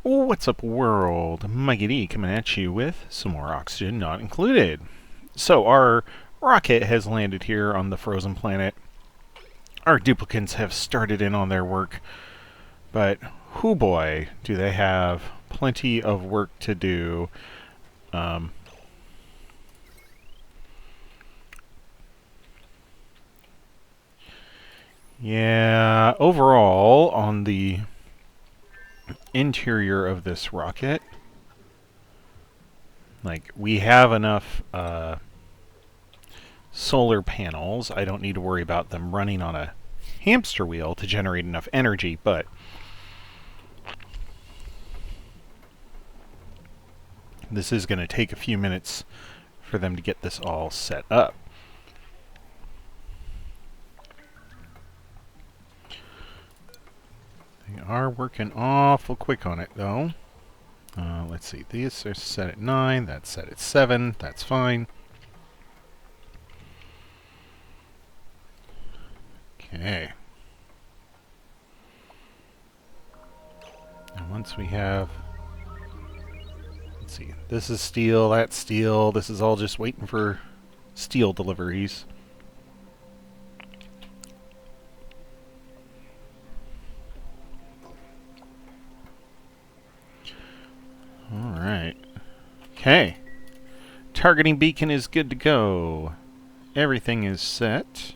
What's up, world? Mikey D coming at you with some more oxygen not included. So, our rocket has landed here on the frozen planet. Our duplicates have started in on their work, but hoo boy, do they have plenty of work to do. Um, yeah, overall, on the interior of this rocket, like, we have enough solar panels. I don't need to worry about them running on a hamster wheel to generate enough energy, but this is going to take a few minutes for them to get this all set up. They are working awful quick on it, though. Let's see. These are set at 9. That's set at 7. That's fine. Okay. And once we have... Let's see. This is steel. That's steel. This is all just waiting for steel deliveries. Alright. Okay. Targeting beacon is good to go. Everything is set.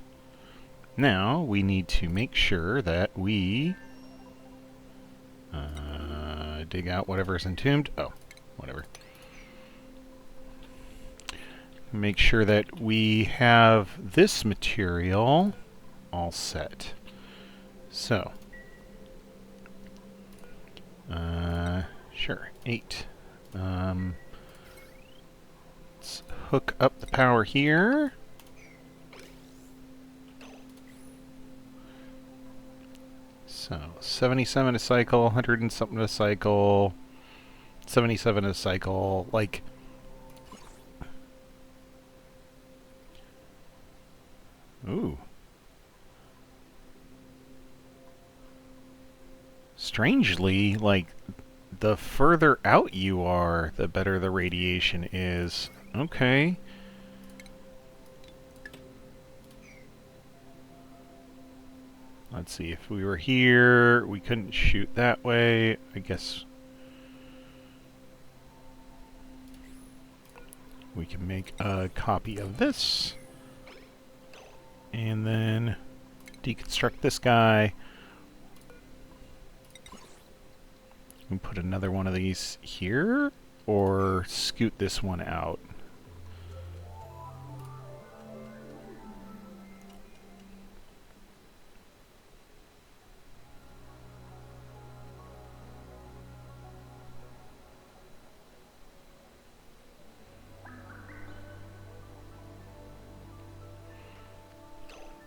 Now we need to make sure that we dig out whatever's entombed. Oh, whatever. Make sure that we have this material all set. So, sure, 8. Let's hook up the power here. So, 77 a cycle, 100 and something a cycle, 77 a cycle, like... Ooh. Strangely, like, the further out you are, the better the radiation is. Okay. Let's see, if we were here, we couldn't shoot that way. I guess we can make a copy of this. And then deconstruct this guy. And put another one of these here, or scoot this one out.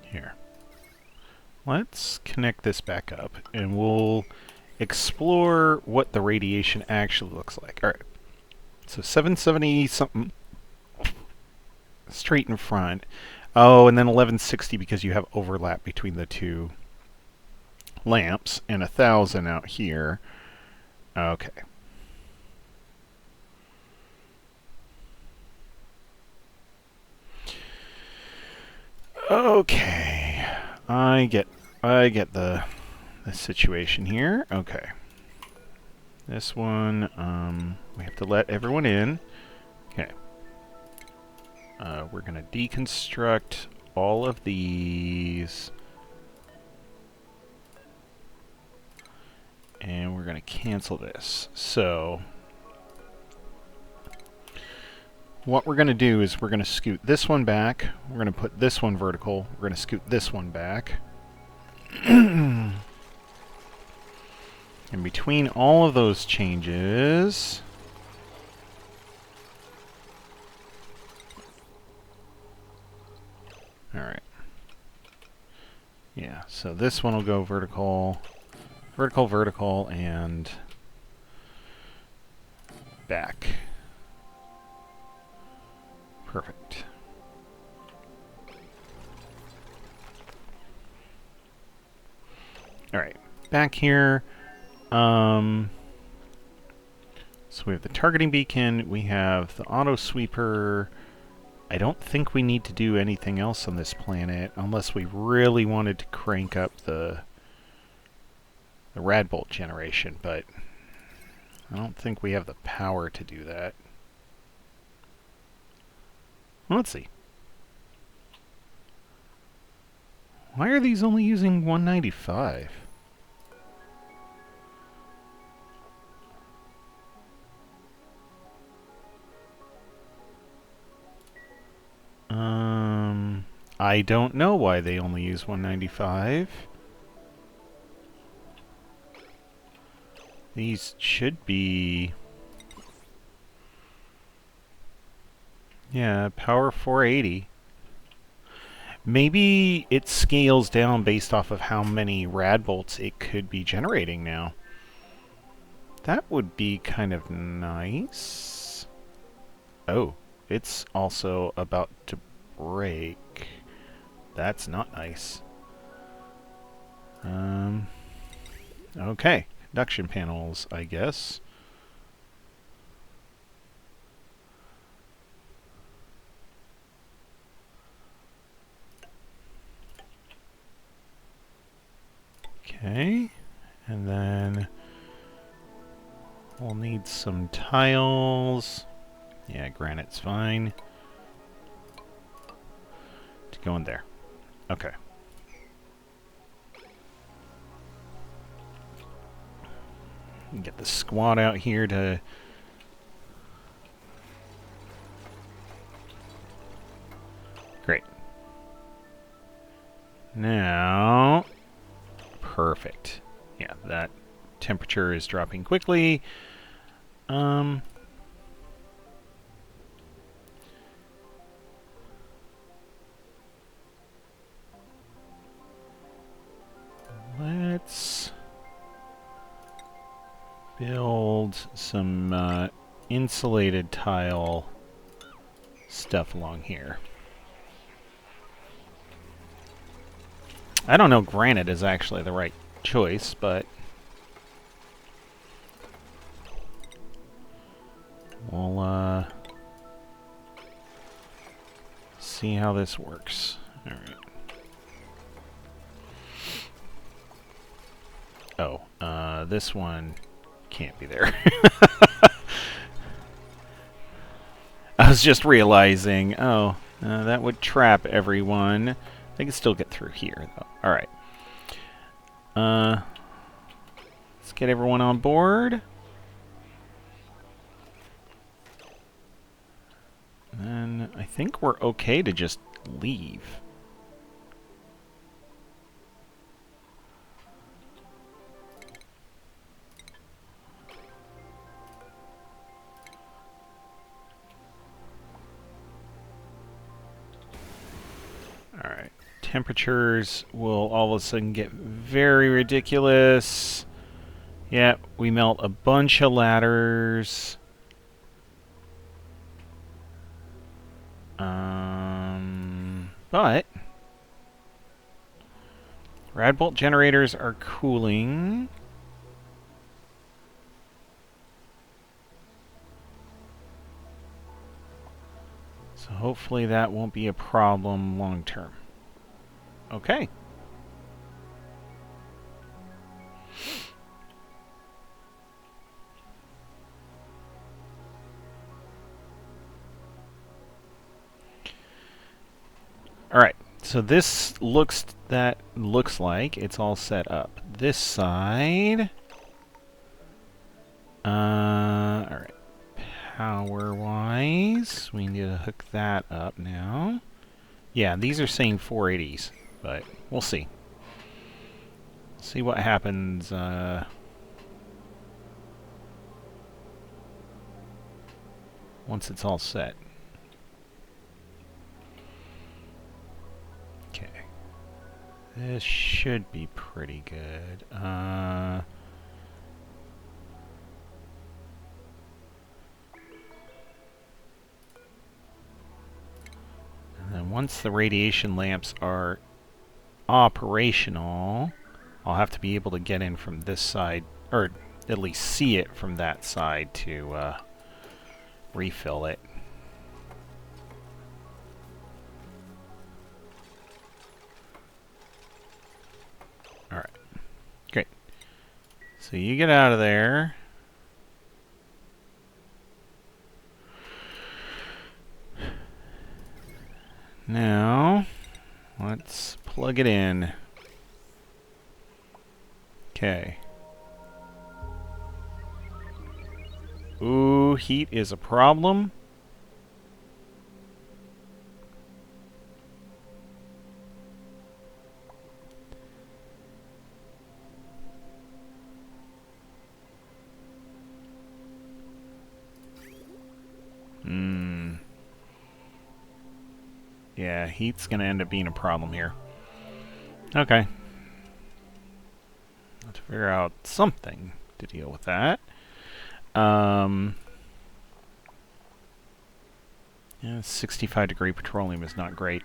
Here. Let's connect this back up, and we'll explore what the radiation actually looks like. Alright, so 770 something straight in front. Oh, and then 1160 because you have overlap between the two lamps, and 1000 out here. Okay. Okay. I get the situation here. Okay. This one, we have to let everyone in. Okay. We're gonna deconstruct all of these. And we're gonna cancel this. So, what we're gonna do is we're gonna scoot this one back. We're gonna put this one vertical. We're gonna scoot this one back. In between all of those changes... Alright. Yeah, so this one will go vertical, vertical, vertical, and back. Perfect. Alright, back here. So we have the targeting beacon, we have the auto sweeper. I don't think we need to do anything else on this planet unless we really wanted to crank up the rad bolt generation, but I don't think we have the power to do that. Well, let's see. Why are these only using 195? I don't know why they only use 195. These should be... yeah, power 480. Maybe it scales down based off of how many rad bolts it could be generating now. That would be kind of nice. Oh, it's also about to break. That's not nice. Okay. Conduction panels, I guess. Okay. And then we'll need some tiles. Yeah, granite's fine. To go in there. Okay. Get the squad out here to... great. Now... perfect. Yeah, that temperature is dropping quickly. Let's build some insulated tile stuff along here. I don't know granite is actually the right choice, but we'll see how this works. All right. Oh, this one can't be there. I was just realizing, that would trap everyone. They can still get through here, though. Alright. Let's get everyone on board. And I think we're okay to just leave. Alright. Temperatures will all of a sudden get very ridiculous. Yeah, we melt a bunch of ladders. But rad bolt generators are cooling. So hopefully that won't be a problem long term. Okay. Alright, so this looks like it's all set up. This side... alright. Power-wise, we need to hook that up now. Yeah, these are saying 480s, but we'll see. See what happens, once it's all set. Okay. This should be pretty good. And then once the radiation lamps are operational, I'll have to be able to get in from this side, or at least see it from that side to refill it. Alright. Great. So you get out of there. Now, let's plug it in. Okay. Ooh, heat is a problem. Yeah, heat's gonna end up being a problem here. Okay. Let's figure out something to deal with that. Yeah, 65-degree petroleum is not great.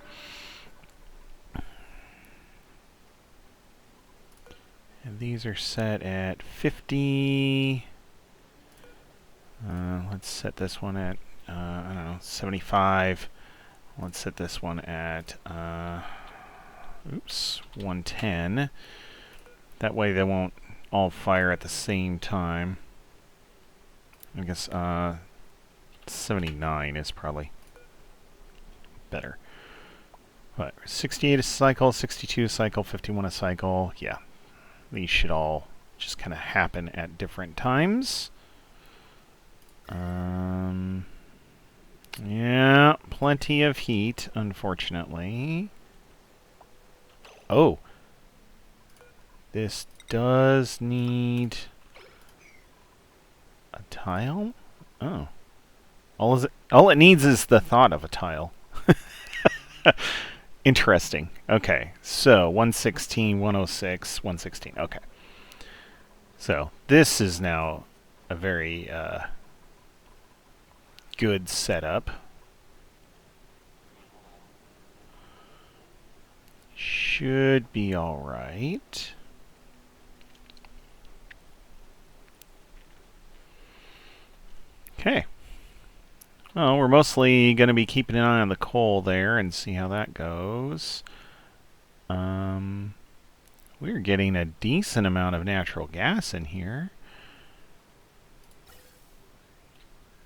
And these are set at 50. Let's set this one at, I don't know, 75. Let's set this one at, 110. That way they won't all fire at the same time. I guess, 79 is probably better. What, 68 a cycle, 62 a cycle, 51 a cycle. Yeah, these should all just kind of happen at different times. Yeah, plenty of heat, unfortunately. Oh. This does need a tile? Oh. All it needs is the thought of a tile. Interesting. Okay. So 116, 106, 116. Okay. So this is now a very good setup. Should be all right. Okay. Well, we're mostly going to be keeping an eye on the coal there and see how that goes. We're getting a decent amount of natural gas in here.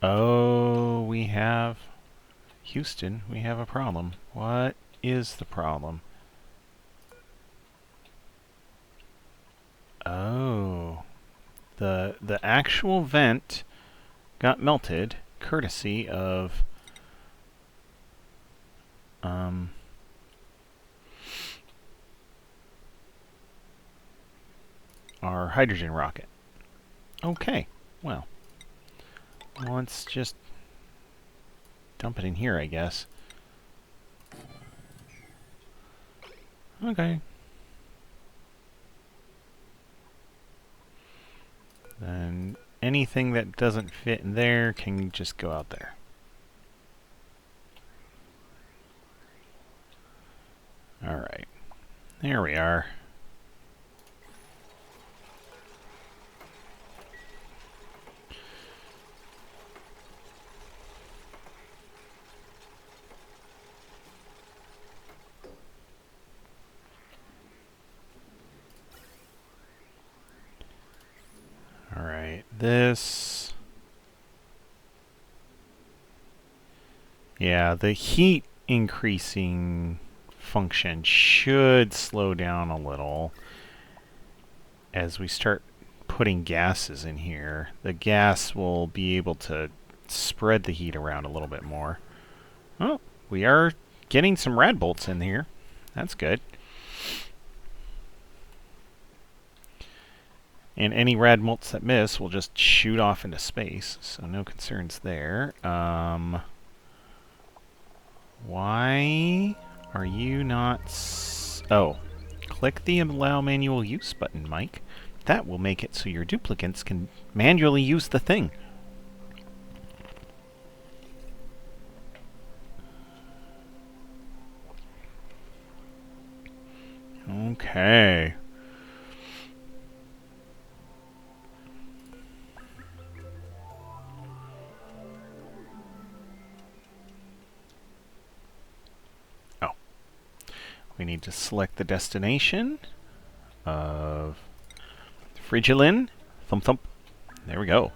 Oh, we have... Houston, we have a problem. What is the problem? Oh. The actual vent got melted, courtesy of... our hydrogen rocket. Okay, well, let's just dump it in here, I guess. Okay. Then anything that doesn't fit in there can just go out there. Alright. There we are. Alright, this... Yeah, the heat increasing function should slow down a little as we start putting gases in here. The gas will be able to spread the heat around a little bit more. Oh, we are getting some rad bolts in here. That's good. And any rad bolts that miss will just shoot off into space, so no concerns there. Why are you not... Oh, click the Allow Manual Use button, Mike. That will make it so your duplicates can manually use the thing. Okay. We need to select the destination of Frigilin. Thump thump. There we go.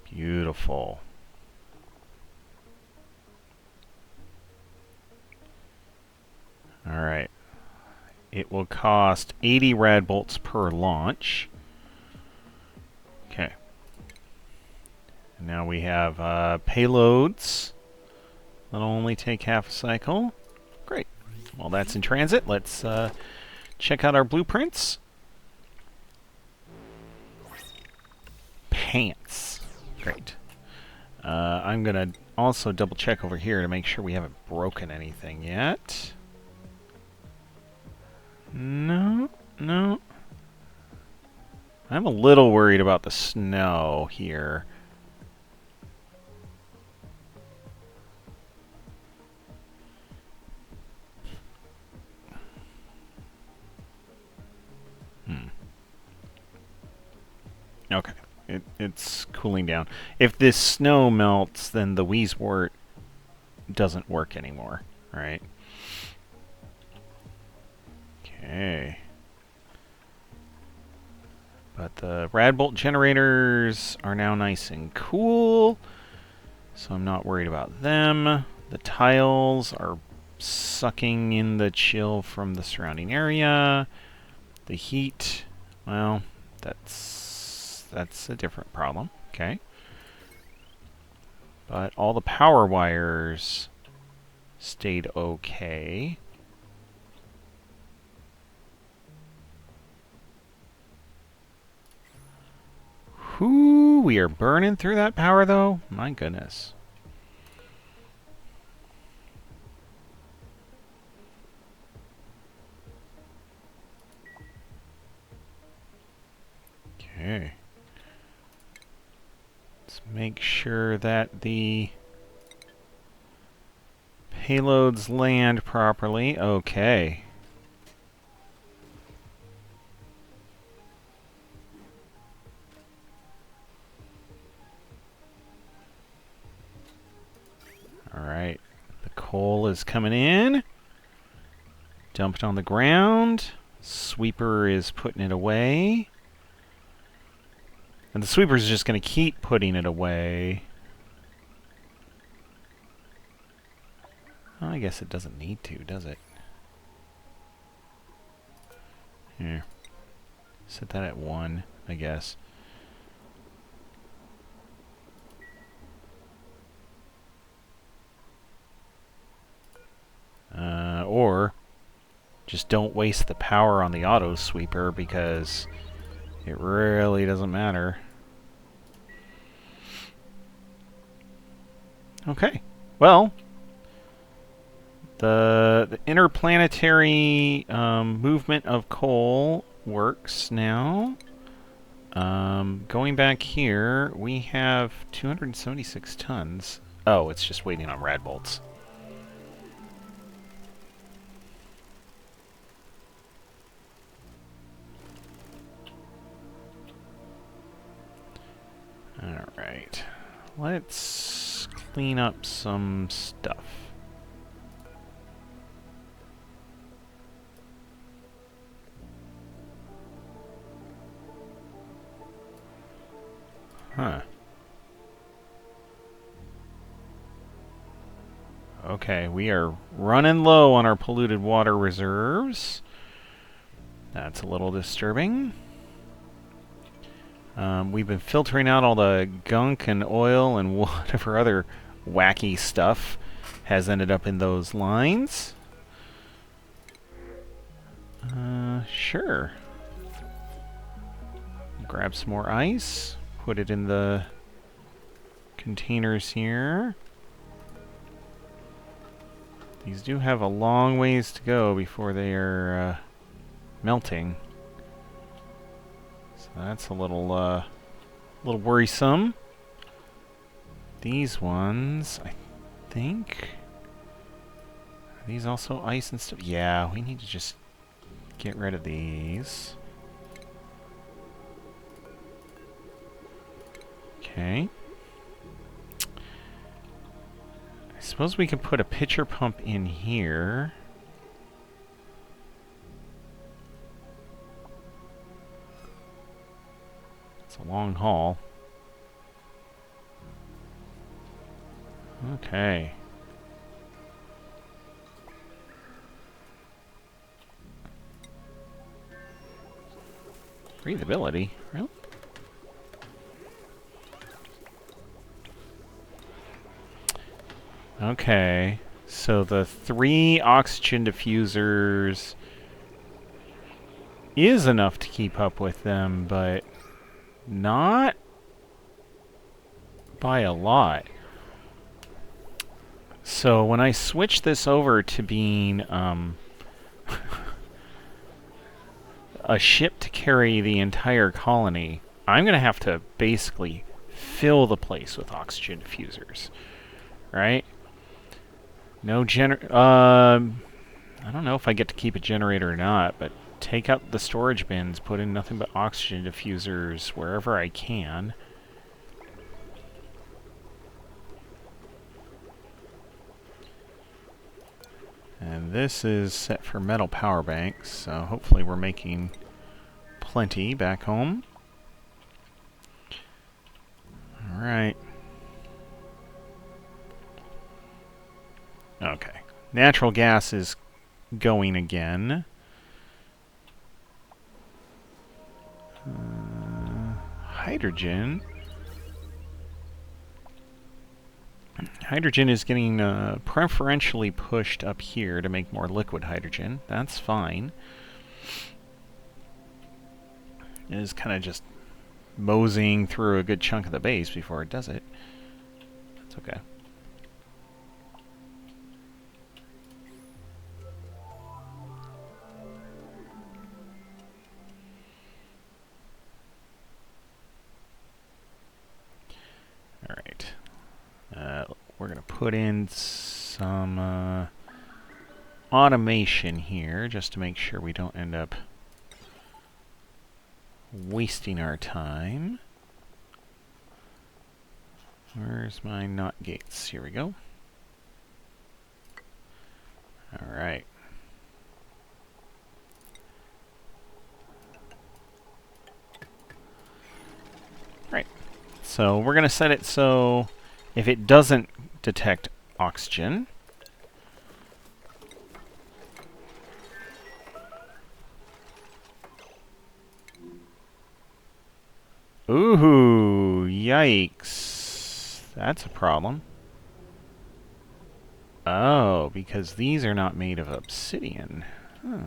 Beautiful. Alright. It will cost 80 rad bolts per launch. Okay. And now we have payloads. That'll only take half a cycle. Great. Well, that's in transit. Let's check out our blueprints. Pants. Great. I'm going to also double check over here to make sure we haven't broken anything yet. No, no. I'm a little worried about the snow here. Okay. It's cooling down. If this snow melts, then the Wheezewort doesn't work anymore, right? Okay. But the Radbolt generators are now nice and cool, so I'm not worried about them. The tiles are sucking in the chill from the surrounding area. The heat, well, that's a different problem. Okay. But all the power wires stayed okay. Whoo, we are burning through that power though. My goodness. Okay. Let's make sure that the payloads land properly. Okay. Alright. The coal is coming in. Dump it on the ground. Sweeper is putting it away. And the sweeper is just going to keep putting it away. Oh, I guess it doesn't need to, does it? Here. Set that at 1, I guess. Or just don't waste the power on the auto sweeper because it really doesn't matter. Okay. Well, the interplanetary movement of coal works now. Going back here, we have 276 tons. Oh, it's just waiting on rad bolts. Alright. Let's clean up some stuff. Huh. Okay, we are running low on our polluted water reserves. That's a little disturbing. We've been filtering out all the gunk and oil and whatever other wacky stuff has ended up in those lines. Sure. Grab some more ice. Put it in the containers here. These do have a long ways to go before they are melting. So that's a little worrisome. These ones, I think... Are these also ice and stuff? Yeah, we need to just get rid of these. Okay. suppose we could put a pitcher pump in here. It's a long haul. Okay. Breathability? Really? Okay. So the 3 oxygen diffusers is enough to keep up with them, but not by a lot. So when I switch this over to being a ship to carry the entire colony, I'm going to have to basically fill the place with oxygen diffusers. Right? No I don't know if I get to keep a generator or not, but take out the storage bins, put in nothing but oxygen diffusers wherever I can. And this is set for metal power banks, so hopefully we're making plenty back home. Alright. Okay. Natural gas is going again. Hydrogen. Hydrogen is getting preferentially pushed up here to make more liquid hydrogen. That's fine. It is kind of just moseying through a good chunk of the base before it does it. That's okay. Alright. We're going to put in some automation here just to make sure we don't end up wasting our time. Where's my NOT gates? Here we go. Alright. Right. So we're going to set it so if it doesn't detect oxygen, ooh, yikes. That's a problem. Oh, because these are not made of obsidian. Hmm.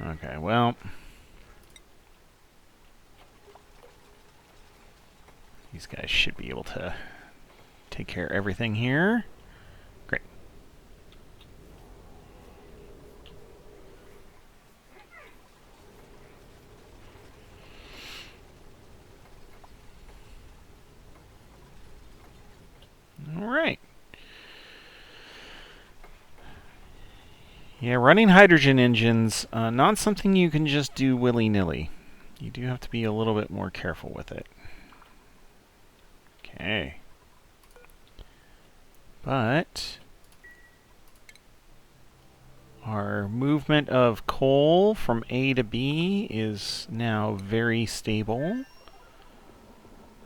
Okay, well, these guys should be able to take care of everything here. Great. All right. Yeah, running hydrogen engines, not something you can just do willy-nilly. You do have to be a little bit more careful with it. Okay. But our movement of coal from A to B is now very stable.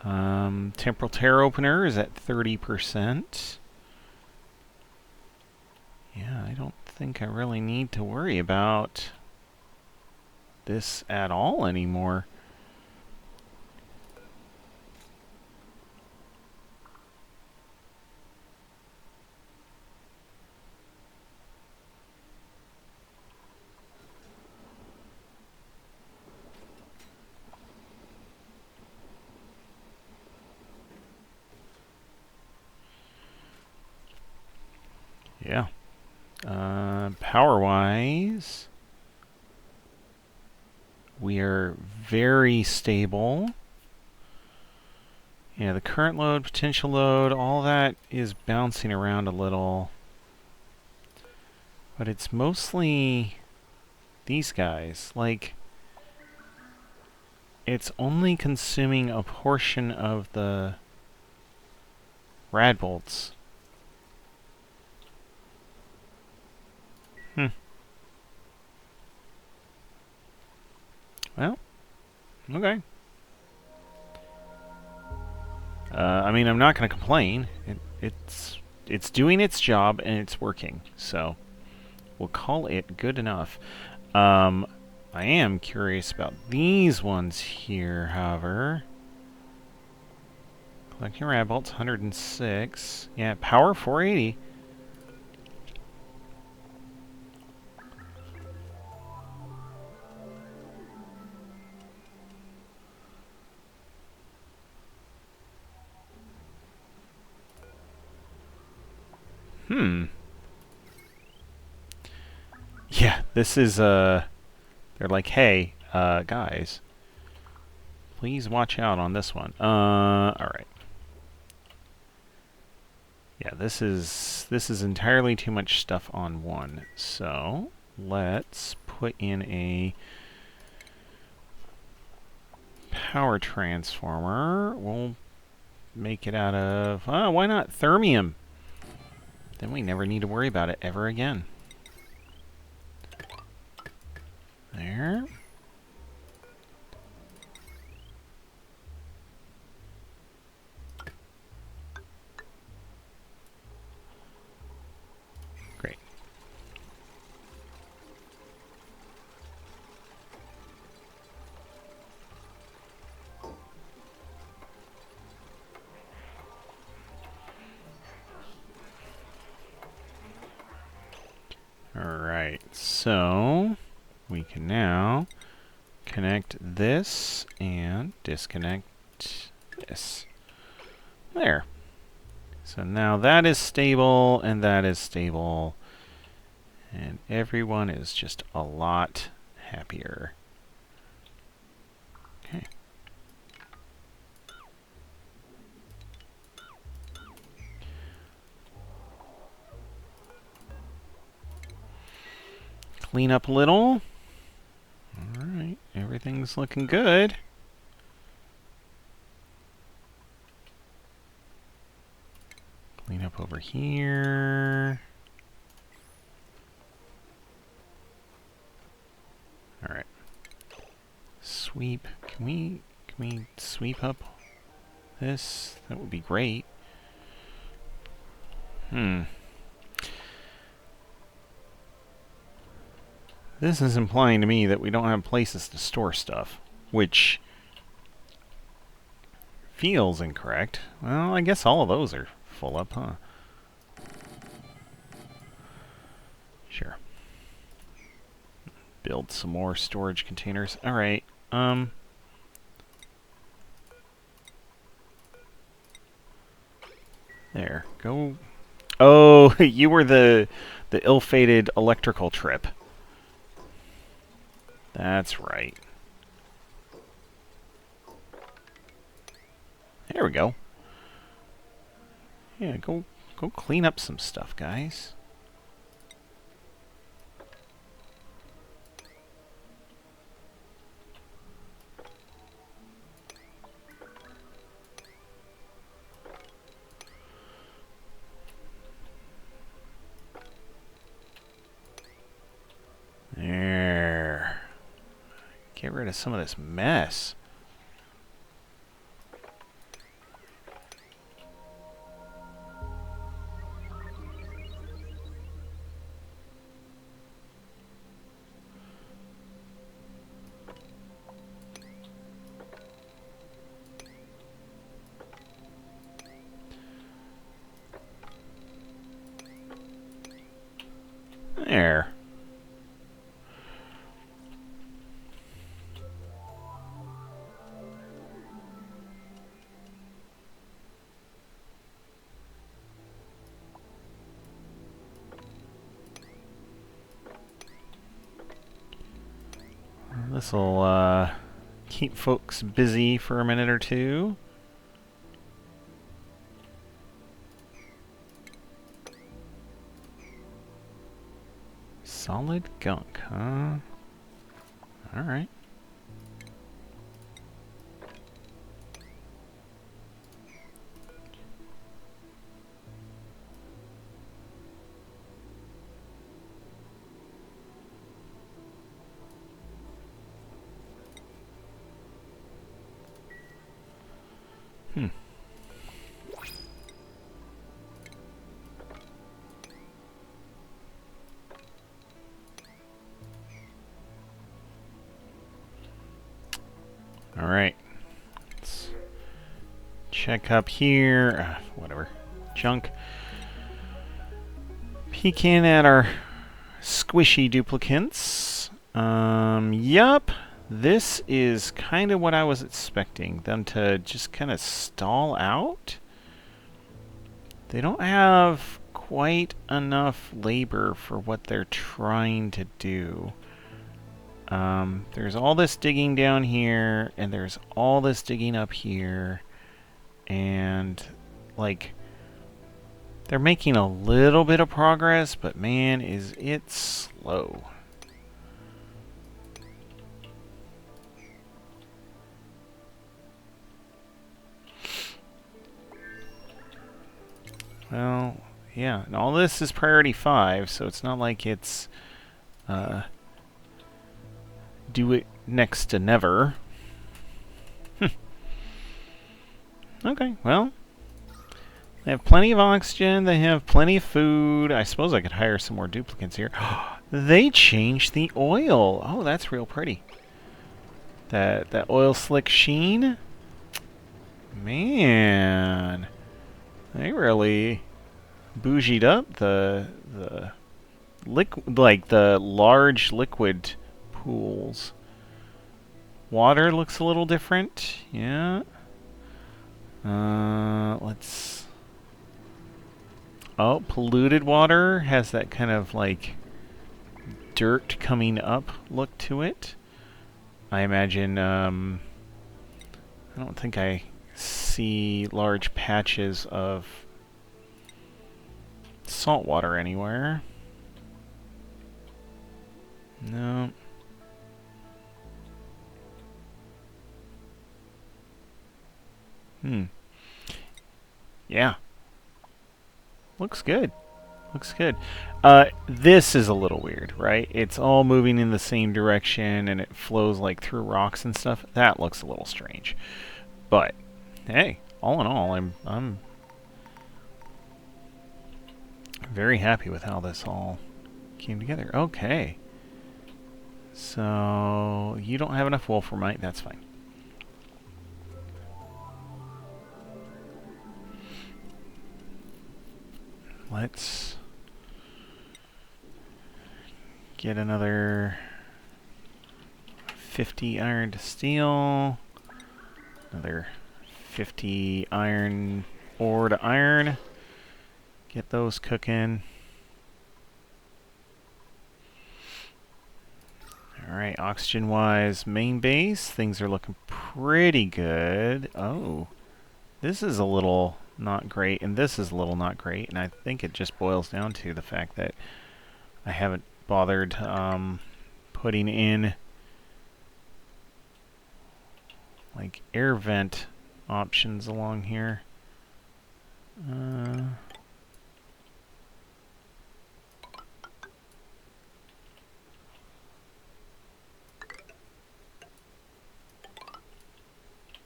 Temporal tear opener is at 30%. Yeah, I don't think I really need to worry about this at all anymore. Yeah. Power-wise, we are very stable. Yeah, the current load, potential load, all that is bouncing around a little. But it's mostly these guys. Like, it's only consuming a portion of the rad bolts. Well, okay. I mean, I'm not going to complain. It's doing its job and it's working. So we'll call it good enough. I am curious about these ones here, however. Collecting rad bolts, 106. Yeah, power 480. Yeah, this is, they're like, hey, guys, please watch out on this one. Alright. Yeah, this is entirely too much stuff on one. So, let's put in a power transformer. We'll make it out of, why not thermium? Then we never need to worry about it ever again. There. Great. Alright, so we can now connect this and disconnect this. There. So now that is stable and that is stable. And everyone is just a lot happier. Okay. Clean up a little. Alright, everything's looking good. Clean up over here. Alright. Sweep. Can we sweep up this? That would be great. This is implying to me that we don't have places to store stuff, which feels incorrect. Well, I guess all of those are full up, huh? Sure. Build some more storage containers. Alright, there. Go. Oh, you were the ill-fated electrical trip. That's right. There we go. Yeah, go clean up some stuff, guys. There. Get rid of some of this mess. There. This'll keep folks busy for a minute or two. Solid gunk, huh? Alright. Alright. Let's check up here. Whatever. Junk. Peek in at our squishy duplicants. Yup. This is kind of what I was expecting. Them to just kind of stall out. They don't have quite enough labor for what they're trying to do. There's all this digging down here, and there's all this digging up here, and, like, they're making a little bit of progress, but man, is it slow. Well, yeah, and all this is priority 5, so it's not like it's, do it next to never. Okay, well, they have plenty of oxygen, they have plenty of food. I suppose I could hire some more duplicants here. They changed the oil. Oh, that's real pretty. That oil slick sheen. Man, they really bougied up the liquid, like the large liquid pools. Water looks a little different. Yeah. Let's... Oh, polluted water has that kind of like dirt coming up look to it. I imagine, I don't think I see large patches of salt water anywhere. No. Yeah. Looks good. Looks good. This is a little weird, right? It's all moving in the same direction and it flows like through rocks and stuff. That looks a little strange. But hey, all in all, I'm very happy with how this all came together. Okay. So you don't have enough wolframite, that's fine. Let's get another 50 iron to steel, another 50 iron ore to iron. Get those cooking. Alright, oxygen-wise, main base, things are looking pretty good. Oh, this is a little not great, and this is a little not great, and I think it just boils down to the fact that I haven't bothered putting in like air vent options along here.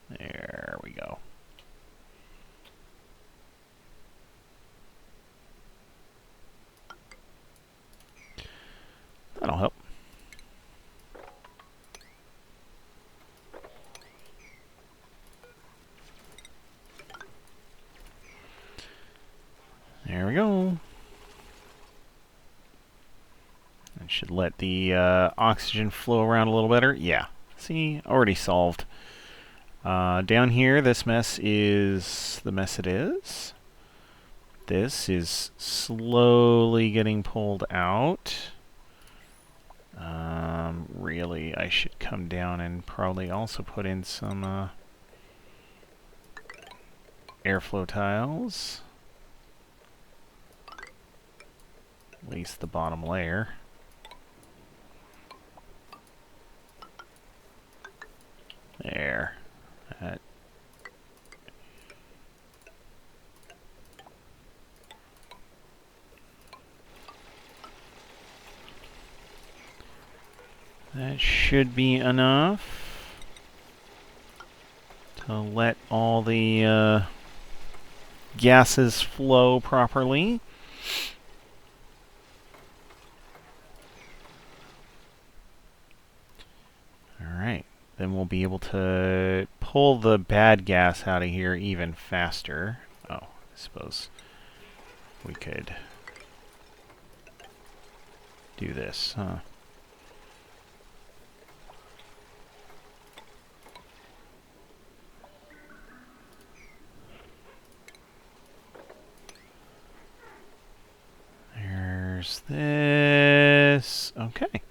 There we go. That'll help. There we go. That should let the oxygen flow around a little better. Yeah. See, already solved. Down here, this mess is the mess it is. This is slowly getting pulled out. Really, I should come down and probably also put in some airflow tiles. At least the bottom layer. There. That. That should be enough to let all the gases flow properly. Alright, then we'll be able to pull the bad gas out of here even faster. Oh, I suppose we could do this, huh? There's this. Okay.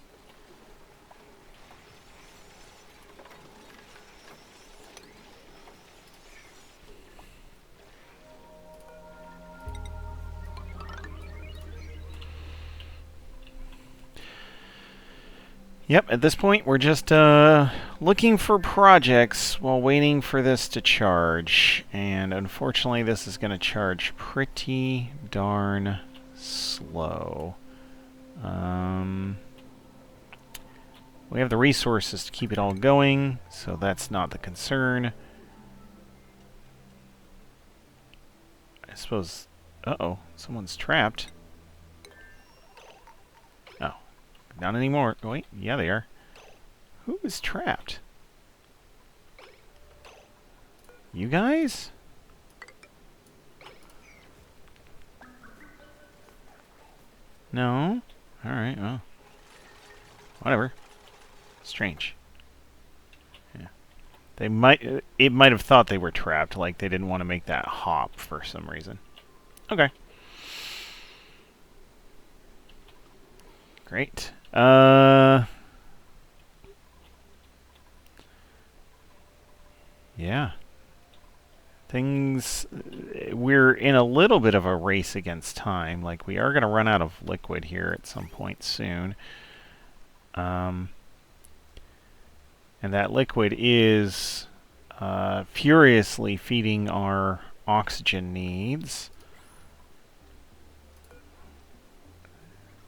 Yep, at this point we're just looking for projects while waiting for this to charge. And unfortunately this is going to charge pretty darn slow. We have the resources to keep it all going, so that's not the concern. I suppose... Uh-oh, someone's trapped. Oh, not anymore. Oh, wait, yeah they are. Who is trapped? You guys? No? Alright, well. Whatever. Strange. Yeah. They might... It might have thought they were trapped, like they didn't want to make that hop for some reason. Okay. Great. Yeah. Things... We're in a little bit of a race against time. Like, we are going to run out of liquid here at some point soon. And that liquid is furiously feeding our oxygen needs.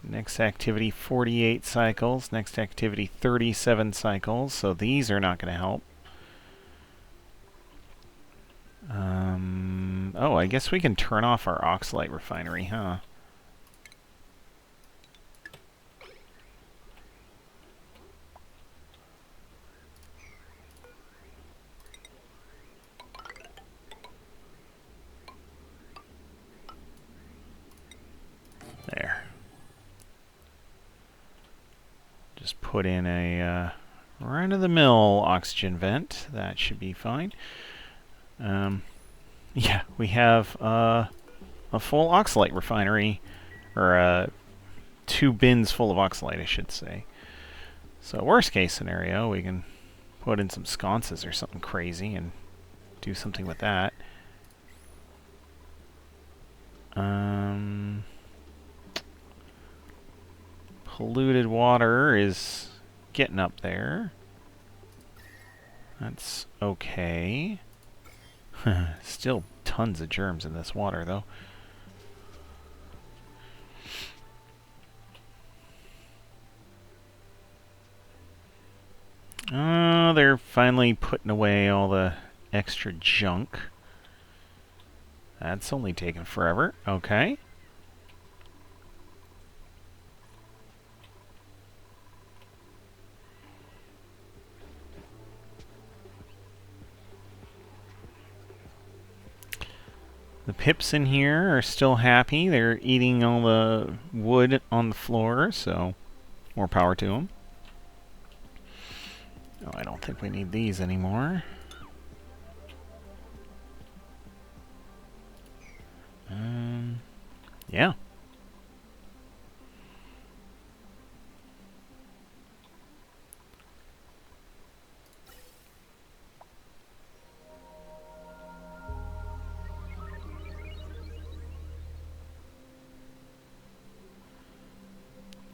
Next activity, 48 cycles. Next activity, 37 cycles. So these are not going to help. Oh, I guess we can turn off our oxalate refinery, huh? There. Just put in a run-of-the-mill oxygen vent. That should be fine. Yeah, we have a full oxalate refinery, or 2 bins full of oxalate, I should say. So worst case scenario, we can put in some sconces or something crazy and do something with that. Polluted water is getting up there. That's okay. Still tons of germs in this water, though. Oh, they're finally putting away all the extra junk. That's only taken forever. Okay. The pips in here are still happy. They're eating all the wood on the floor, so more power to them. Oh, I don't think we need these anymore. Yeah.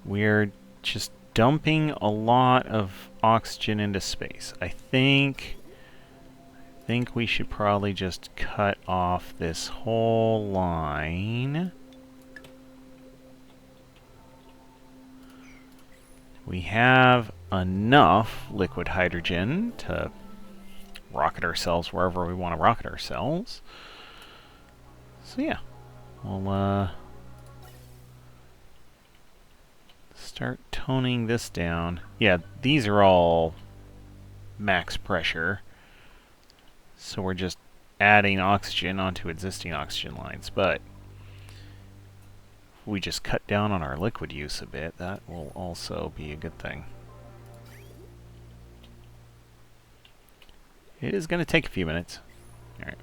We're just dumping a lot of oxygen into space. I think think we should probably just cut off this whole line. We have enough liquid hydrogen to rocket ourselves wherever we want to rocket ourselves. So yeah, we'll start toning this down. Yeah, these are all max pressure. So we're just adding oxygen onto existing oxygen lines, but if we just cut down on our liquid use a bit, that will also be a good thing. It is going to take a few minutes. Alright.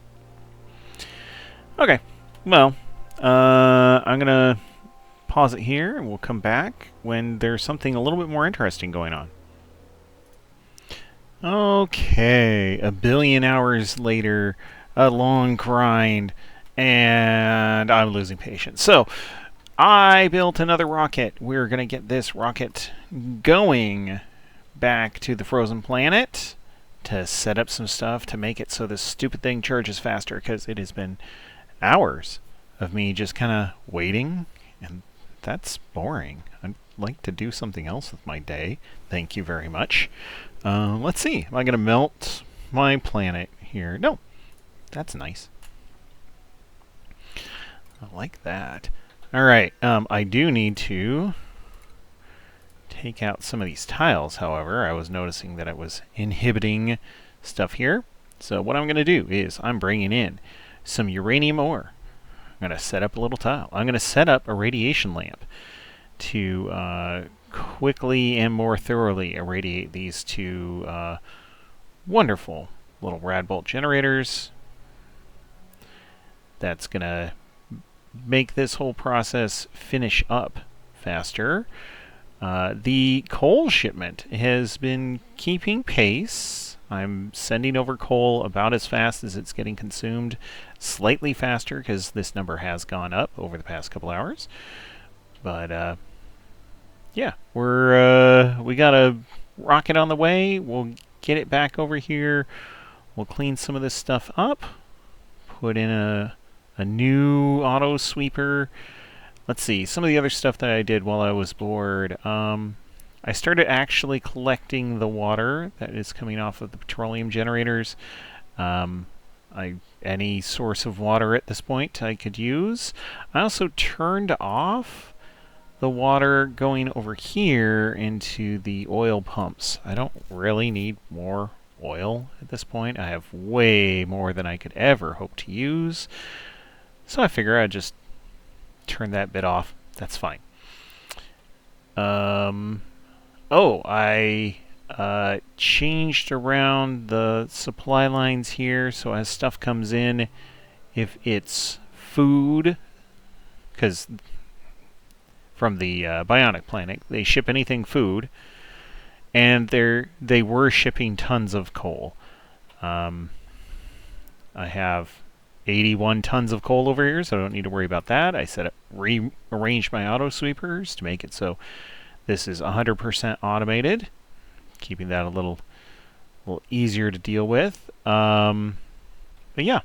Okay, well, I'm going to pause it here, and we'll come back when there's something a little bit more interesting going on. Okay, 1 billion hours later, a long grind, and I'm losing patience. So, I built another rocket. We're going to get this rocket going back to the frozen planet to set up some stuff to make it so this stupid thing charges faster, because it has been hours of me just kind of waiting, and that's boring. I'd like to do something else with my day. Thank you very much. Let's see. Am I going to melt my planet here? No. That's nice. I like that. Alright, I do need to take out some of these tiles, however. I was noticing that it was inhibiting stuff here. So what I'm going to do is I'm bringing in some uranium ore. I'm going to set up a little tile. I'm going to set up a radiation lamp to quickly and more thoroughly irradiate these two wonderful little rad bolt generators. That's going to make this whole process finish up faster. The coal shipment has been keeping pace. I'm sending over coal about as fast as it's getting consumed, slightly faster because this number has gone up over the past couple hours. But yeah, we got a rocket on the way. We'll get it back over here. We'll clean some of this stuff up. Put in a new auto sweeper. Let's see, some of the other stuff that I did while I was bored. I started actually collecting the water that is coming off of the petroleum generators. Any source of water at this point I could use. I also turned off the water going over here into the oil pumps. I don't really need more oil at this point. I have way more than I could ever hope to use. So I figure I'd just turn that bit off. That's fine. I changed around the supply lines here, so as stuff comes in, if it's food, because from the Bionic planet, they ship anything food, and they were shipping tons of coal. I have 81 tons of coal over here, so I don't need to worry about that. I rearranged my auto sweepers to make it so this is 100% automated, keeping that a little easier to deal with. But yeah,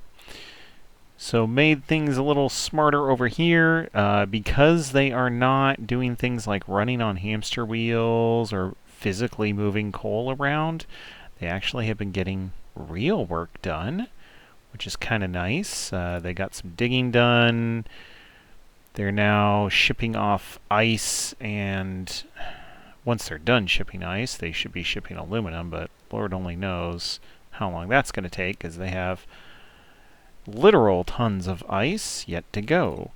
so made things a little smarter over here because they are not doing things like running on hamster wheels or physically moving coal around. They actually have been getting real work done, which is kind of nice. They got some digging done. They're now shipping off ice, and once they're done shipping ice, they should be shipping aluminum, but Lord only knows how long that's going to take, because they have literal tons of ice yet to go.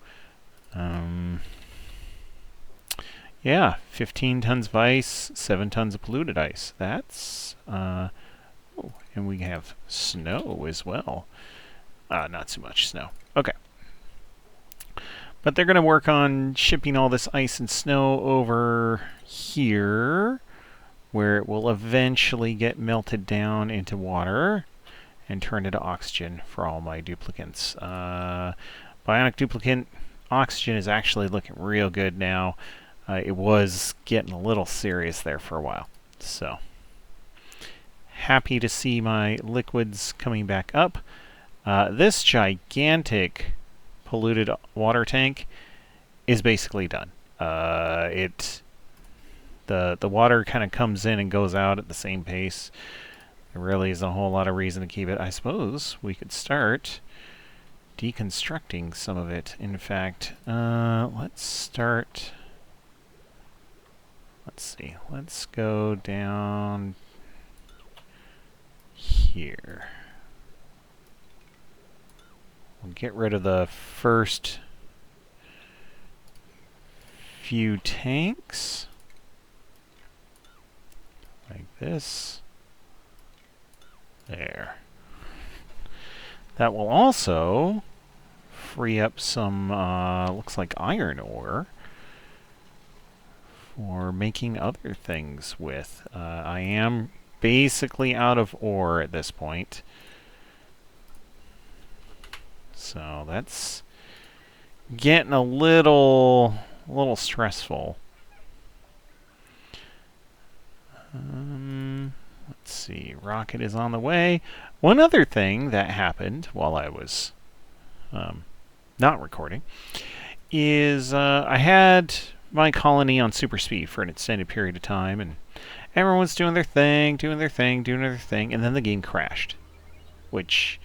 Yeah, 15 tons of ice, 7 tons of polluted ice. That's... oh, and we have snow as well. Not so much snow. Okay. But they're going to work on shipping all this ice and snow over here, where it will eventually get melted down into water and turn into oxygen for all my duplicants. Bionic duplicant oxygen is actually looking real good now. It was getting a little serious there for a while. So, happy to see my liquids coming back up. This gigantic polluted water tank is basically done. The water kind of comes in and goes out at the same pace. There really isn't a whole lot of reason to keep it. I suppose we could start deconstructing some of it. In fact, let's start. Let's see. Let's go down here. We'll get rid of the first few tanks. Like this. There. That will also free up some, looks like iron ore for making other things with. I am basically out of ore at this point. So that's getting a little stressful. Let's see, rocket is on the way. One other thing that happened while I was not recording is I had my colony on super speed for an extended period of time, and everyone's doing their thing, and then the game crashed. Which,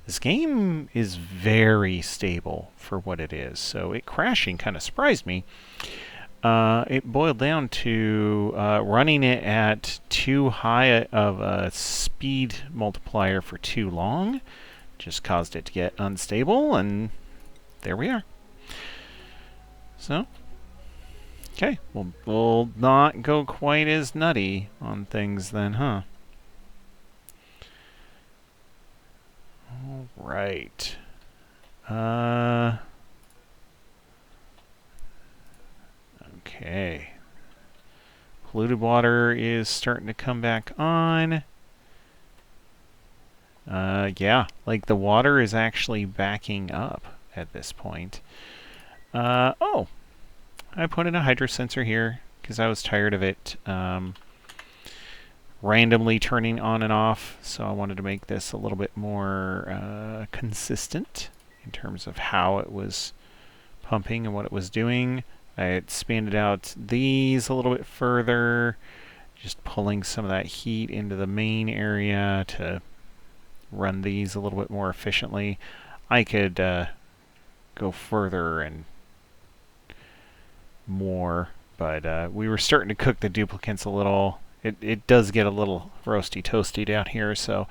this game is very stable for what it is, so it crashing kind of surprised me. It boiled down to running it at too high of a speed multiplier for too long. Just caused it to get unstable, and there we are. So, okay, we'll not go quite as nutty on things then, huh? All right. Okay. Polluted water is starting to come back on. Yeah, like the water is actually backing up at this point. Oh, I put in a hydro sensor here because I was tired of it randomly turning on and off, so I wanted to make this a little bit more consistent in terms of how it was pumping and what it was doing. I expanded out these a little bit further, just pulling some of that heat into the main area to run these a little bit more efficiently. I could go further and more, but we were starting to cook the duplicates a little. It does get a little roasty toasty down here, so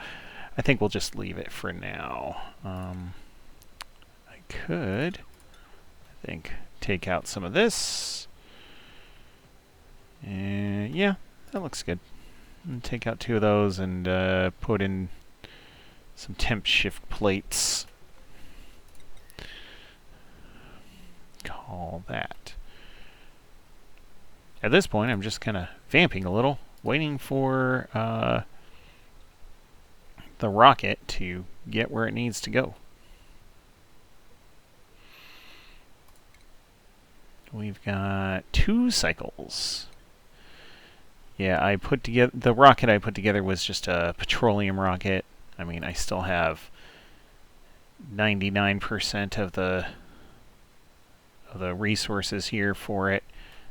I think we'll just leave it for now. I could, I think, take out some of this. And yeah, that looks good. And take out 2 of those and put in some temp shift plates. Call that. At this point, I'm just kind of vamping a little, waiting for the rocket to get where it needs to go. We've got 2 cycles. Yeah, I put together the rocket I put together was just a petroleum rocket. I mean, I still have 99% of the resources here for it,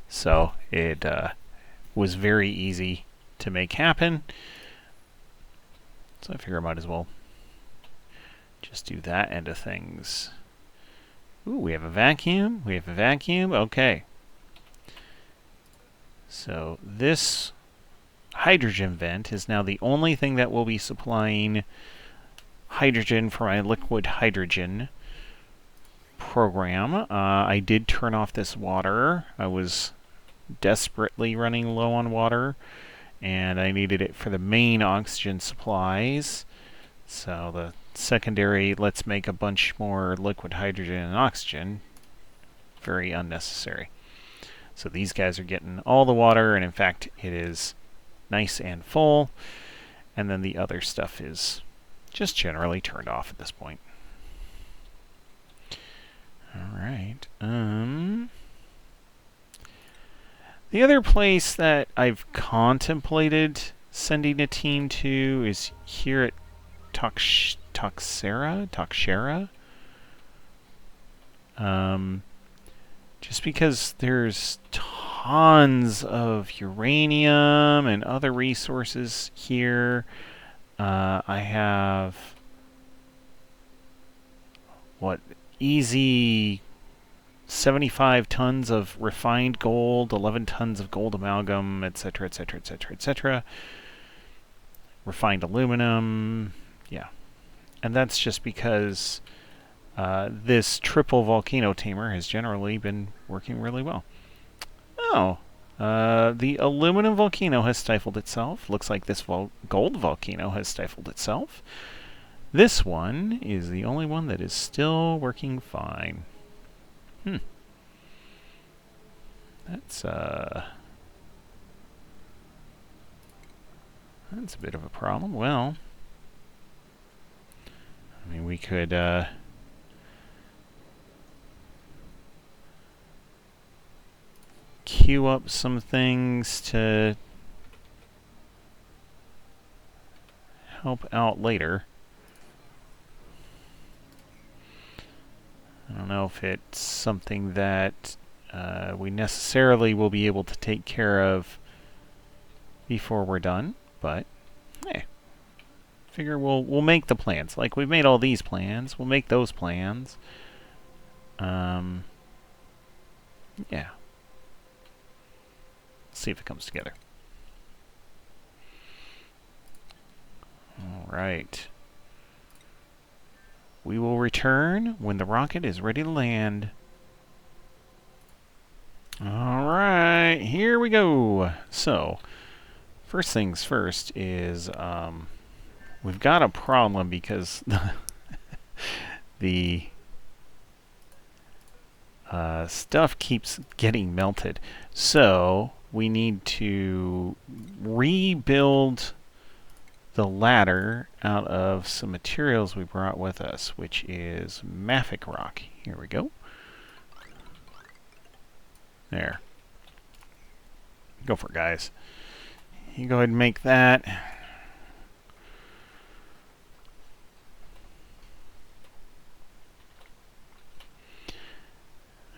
so it was very easy to make happen. So I figure I might as well just do that end of things. Ooh, we have a vacuum. We have a vacuum. Okay. So this hydrogen vent is now the only thing that will be supplying hydrogen for my liquid hydrogen program. I did turn off this water. I was desperately running low on water, and I needed it for the main oxygen supplies. So the secondary, let's make a bunch more liquid hydrogen and oxygen, very unnecessary. So these guys are getting all the water, and in fact it is nice and full, and then the other stuff is just generally turned off at this point. Alright, the other place that I've contemplated sending a team to is here at Toxera? Just because there's tons of uranium and other resources here. I have easy 75 tons of refined gold, 11 tons of gold amalgam, etc., etc., etc., etc. Refined aluminum, yeah. And that's just because this triple volcano tamer has generally been working really well. Oh, the aluminum volcano has stifled itself. Looks like this gold volcano has stifled itself. This one is the only one that is still working fine. That's a bit of a problem. Well, I mean, we could queue up some things to help out later. I don't know if it's something that we necessarily will be able to take care of before we're done, but figure we'll make the plans. Like we've made all these plans, we'll make those plans. Yeah. See if it comes together. All right. We will return when the rocket is ready to land. All right, here we go. So, first things first is we've got a problem because the stuff keeps getting melted. So, we need to rebuild the ladder out of some materials we brought with us, which is mafic rock. Here we go. There. Go for it, guys. You go ahead and make that.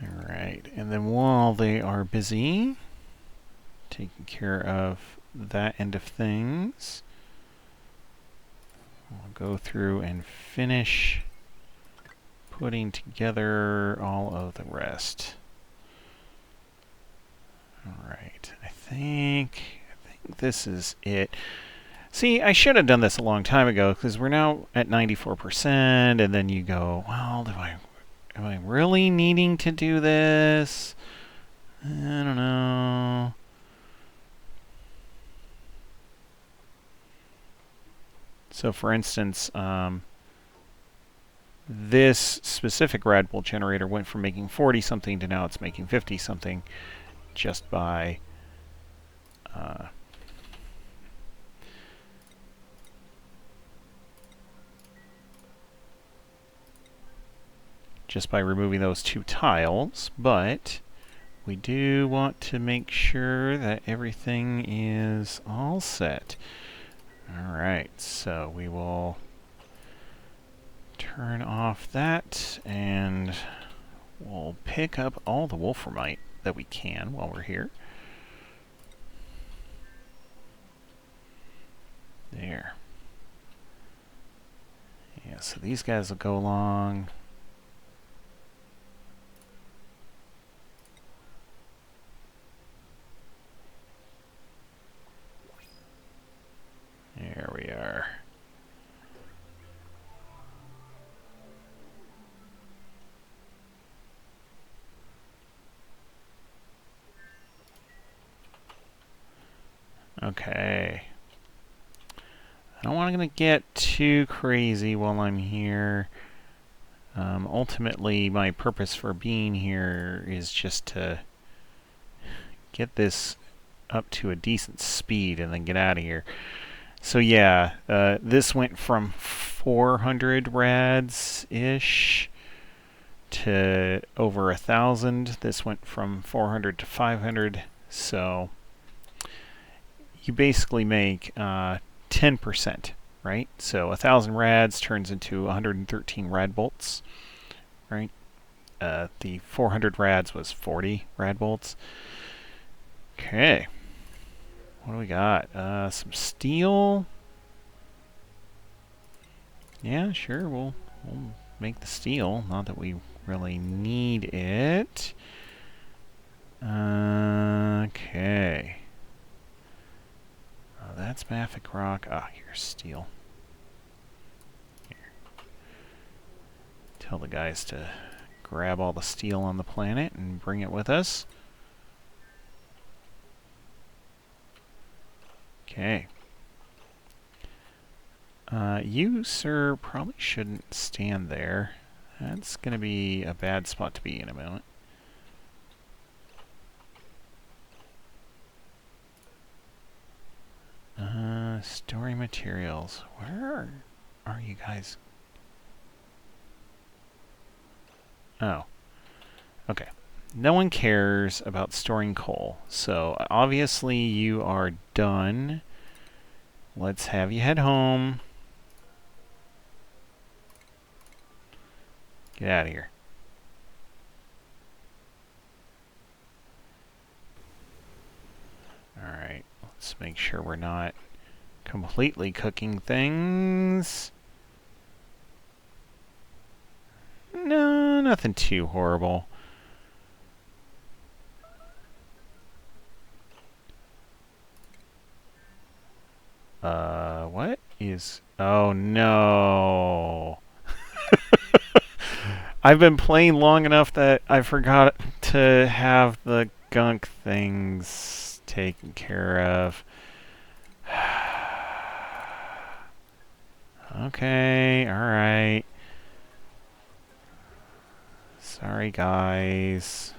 Alright, and then while they are busy taking care of that end of things, we'll go through and finish putting together all of the rest. Alright, I think this is it. See, I should have done this a long time ago, because we're now at 94%, and then you go, well, am I really needing to do this? I don't know. So, for instance, this specific Red Bull generator went from making 40-something to now it's making 50-something just by removing those two tiles, but we do want to make sure that everything is all set. Alright, so we will turn off that and we'll pick up all the wolframite that we can while we're here. There. Yeah, so these guys will go along. There we are. Okay. I don't want to get too crazy while I'm here. Ultimately, my purpose for being here is just to get this up to a decent speed and then get out of here. So yeah, this went from 400 rads-ish to over 1,000. This went from 400 to 500. So you basically make 10%, right? So 1,000 rads turns into 113 rad bolts, right? The 400 rads was 40 rad bolts. Okay. What do we got? Some steel. Yeah, sure. We'll make the steel. Not that we really need it. Okay. That's mafic rock. Ah, here's steel. Here. Tell the guys to grab all the steel on the planet and bring it with us. Okay. You, sir, probably shouldn't stand there. That's going to be a bad spot to be in a moment. Storing materials. Where are you guys? Oh. Okay. No one cares about storing coal. So obviously you are done. Let's have you head home. Get out of here. Alright. Let's make sure we're not completely cooking things. No, nothing too horrible. What is... Oh, no. I've been playing long enough that I forgot to have the gunk things taken care of. Okay, alright. Sorry, guys.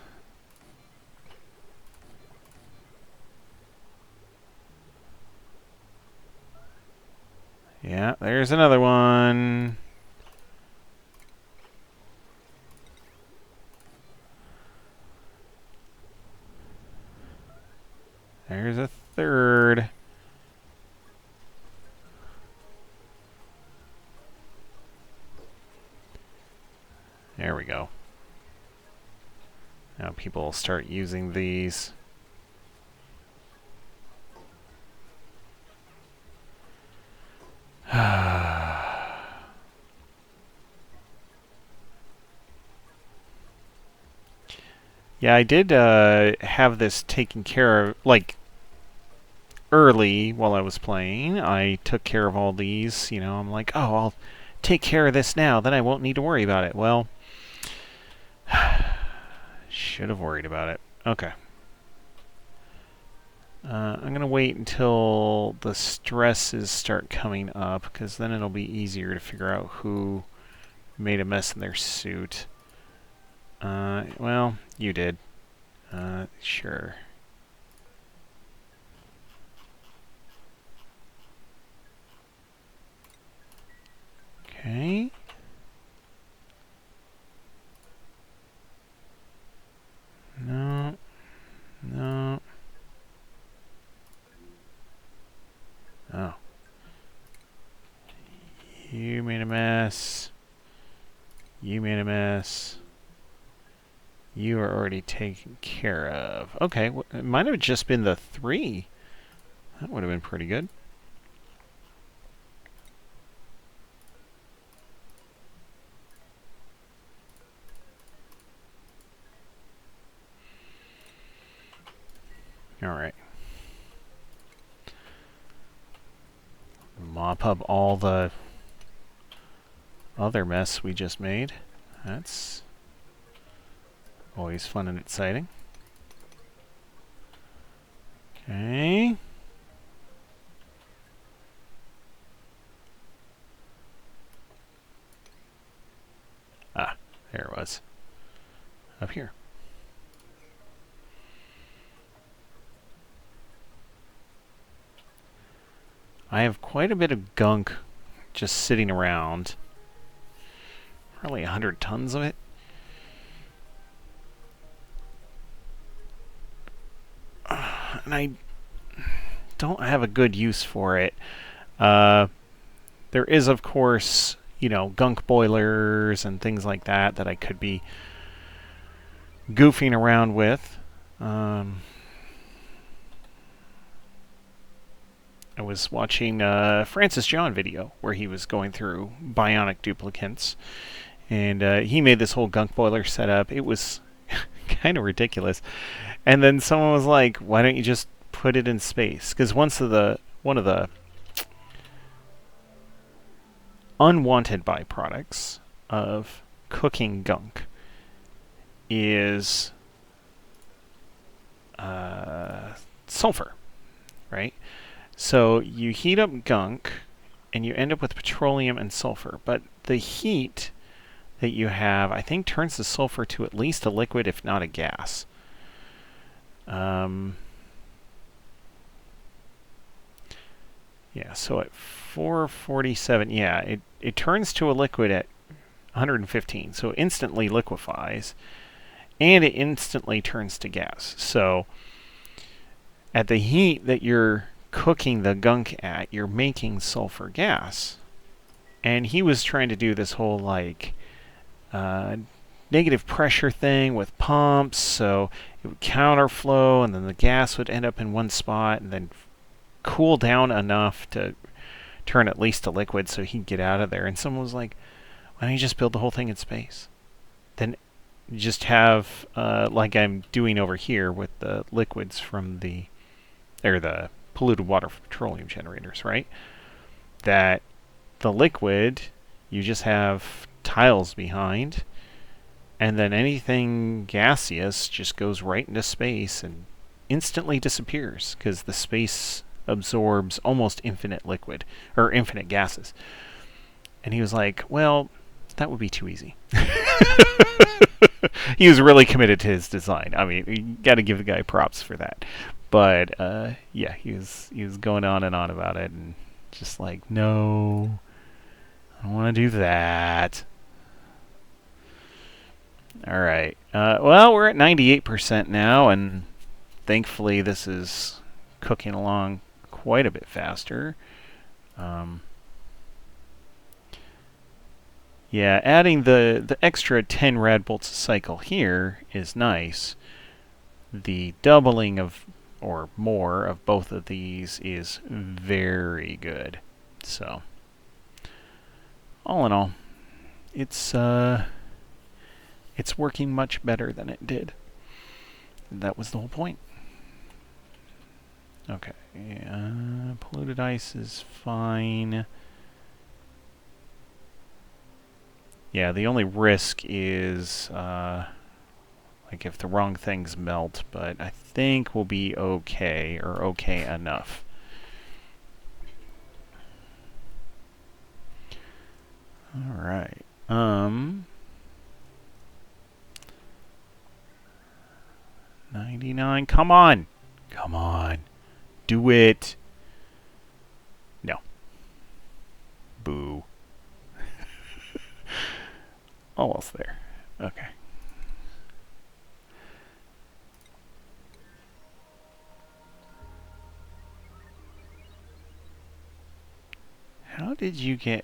Yeah, there's another one. There's a third. There we go. Now people will start using these. Yeah, I did have this taken care of, like, early while I was playing. I took care of all these, you know, I'm like, oh, I'll take care of this now, then I won't need to worry about it. Well, should have worried about it. Okay. I'm going to wait until the stresses start coming up, because then it'll be easier to figure out who made a mess in their suit. Well, you did. Sure. Okay. No. No. Oh. You made a mess. You made a mess. You are already taken care of. Okay, it might have just been the 3. That would have been pretty good. Alright. Mop up all the other mess we just made. That's always fun and exciting. Okay. Ah, there it was. Up here. I have quite a bit of gunk just sitting around. Probably 100 tons of it. And I don't have a good use for it. There is, of course, gunk boilers and things like that I could be goofing around with. I was watching a Francis John video where he was going through Bionic duplicants, and he made this whole gunk boiler setup. It was kind of ridiculous. And then someone was like, "Why don't you just put it in space?" Because one of the unwanted byproducts of cooking gunk is sulfur, right? So you heat up gunk and you end up with petroleum and sulfur, but the heat that you have, I think, turns the sulfur to at least a liquid, if not a gas. Yeah, so at 447, yeah, it turns to a liquid at 115, so it instantly liquefies, and it instantly turns to gas. So at the heat that you're cooking the gunk at, you're making sulfur gas. And he was trying to do this whole, like, negative pressure thing with pumps, so it would counterflow, and then the gas would end up in one spot, and then cool down enough to turn at least to liquid so he'd get out of there. And someone was like, why don't you just build the whole thing in space? Then just have, like I'm doing over here with the liquids from the polluted water from petroleum generators, right? That the liquid, you just have tiles behind, and then anything gaseous just goes right into space and instantly disappears because the space absorbs almost infinite liquid, or infinite gases. And he was like, well, that would be too easy. He was really committed to his design. I mean, you got to give the guy props for that. But yeah, he was going on and on about it, and just like, no, I don't want to do that. All right. Well, we're at 98% now, and thankfully this is cooking along quite a bit faster. Yeah, adding the extra 10 rad bolts a cycle here is nice. The doubling of, or more, of both of these is very good. So, all in all, it's working much better than it did. That was the whole point. Okay, polluted ice is fine. Yeah, the only risk is like if the wrong things melt, but I think we'll be okay, or okay enough. All right. 99. Come on. Come on. Do it. No. Boo. Almost there. Okay. How did you get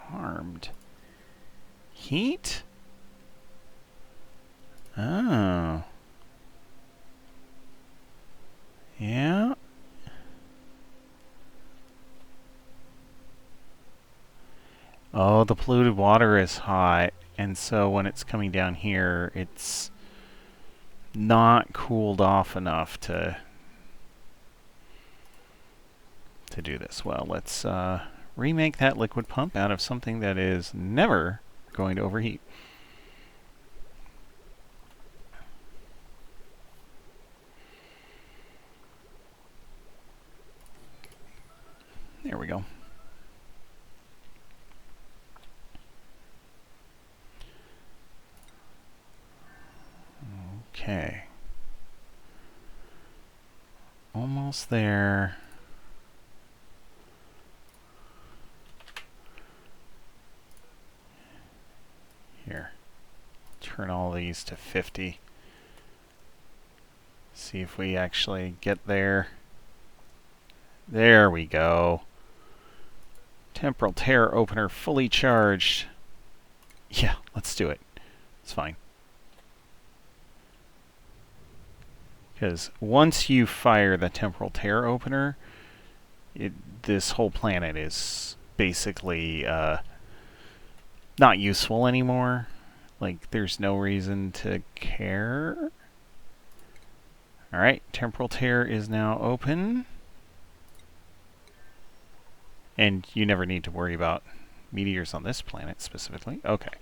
harmed? Heat? Oh. Yeah. Oh, the polluted water is hot, and so when it's coming down here, it's not cooled off enough to do this. Well, let's remake that liquid pump out of something that is never going to overheat. There we go. Okay. Almost there. Here. Turn all these to 50. See if we actually get there. There we go. Temporal tear opener fully charged. Yeah, let's do it. It's fine. Because once you fire the temporal tear opener, this whole planet is basically not useful anymore. Like, there's no reason to care. Alright, temporal tear is now open. And you never need to worry about meteors on this planet specifically. Okay.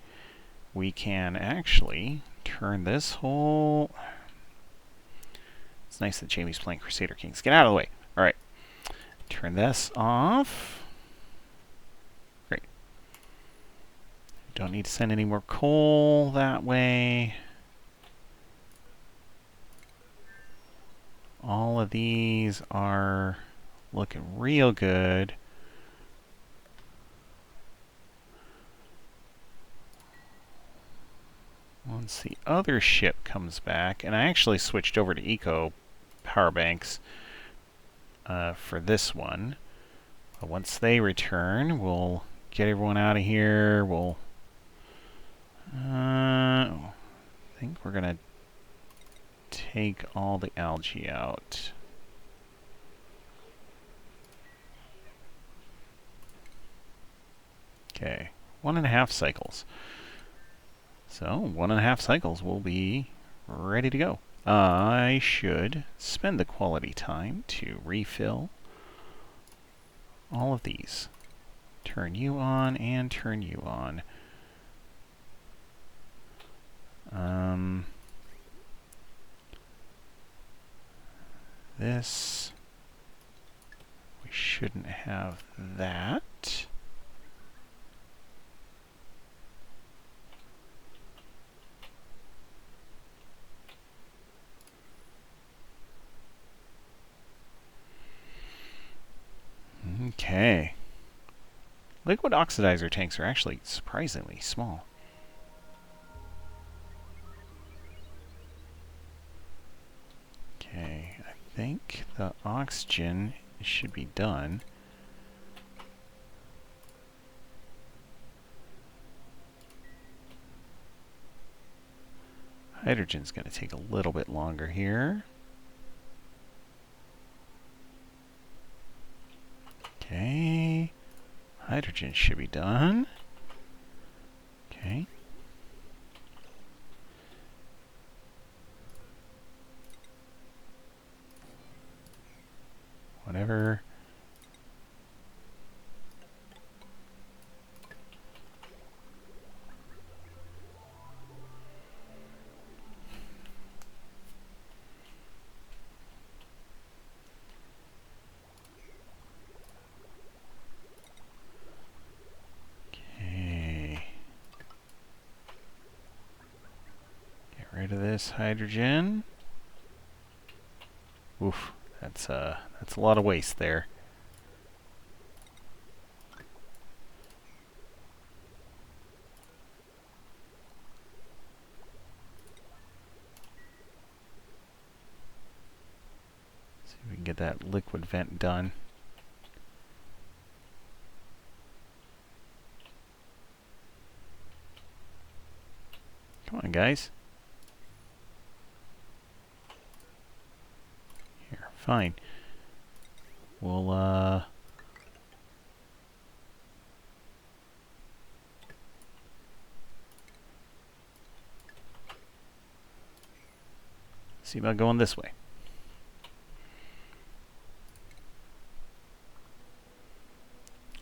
We can actually turn this whole... It's nice that Jamie's playing Crusader Kings. Get out of the way. Alright. Turn this off. Great. Don't need to send any more coal that way. All of these are looking real good. Once the other ship comes back, and I actually switched over to eco power banks for this one. But once they return, we'll get everyone out of here. We'll I think we're gonna take all the algae out. Okay, 1.5 cycles. So 1.5 cycles will be ready to go. I should spend the quality time to refill all of these. Turn you on and turn you on. This, we shouldn't have that. Okay. Liquid oxidizer tanks are actually surprisingly small. Okay, I think the oxygen should be done. Hydrogen's going to take a little bit longer here. Okay. Hydrogen should be done. Okay. Whatever. Rid of this hydrogen. Oof, that's a lot of waste there. See if we can get that liquid vent done. Come on, guys. Fine. We'll, see about going this way.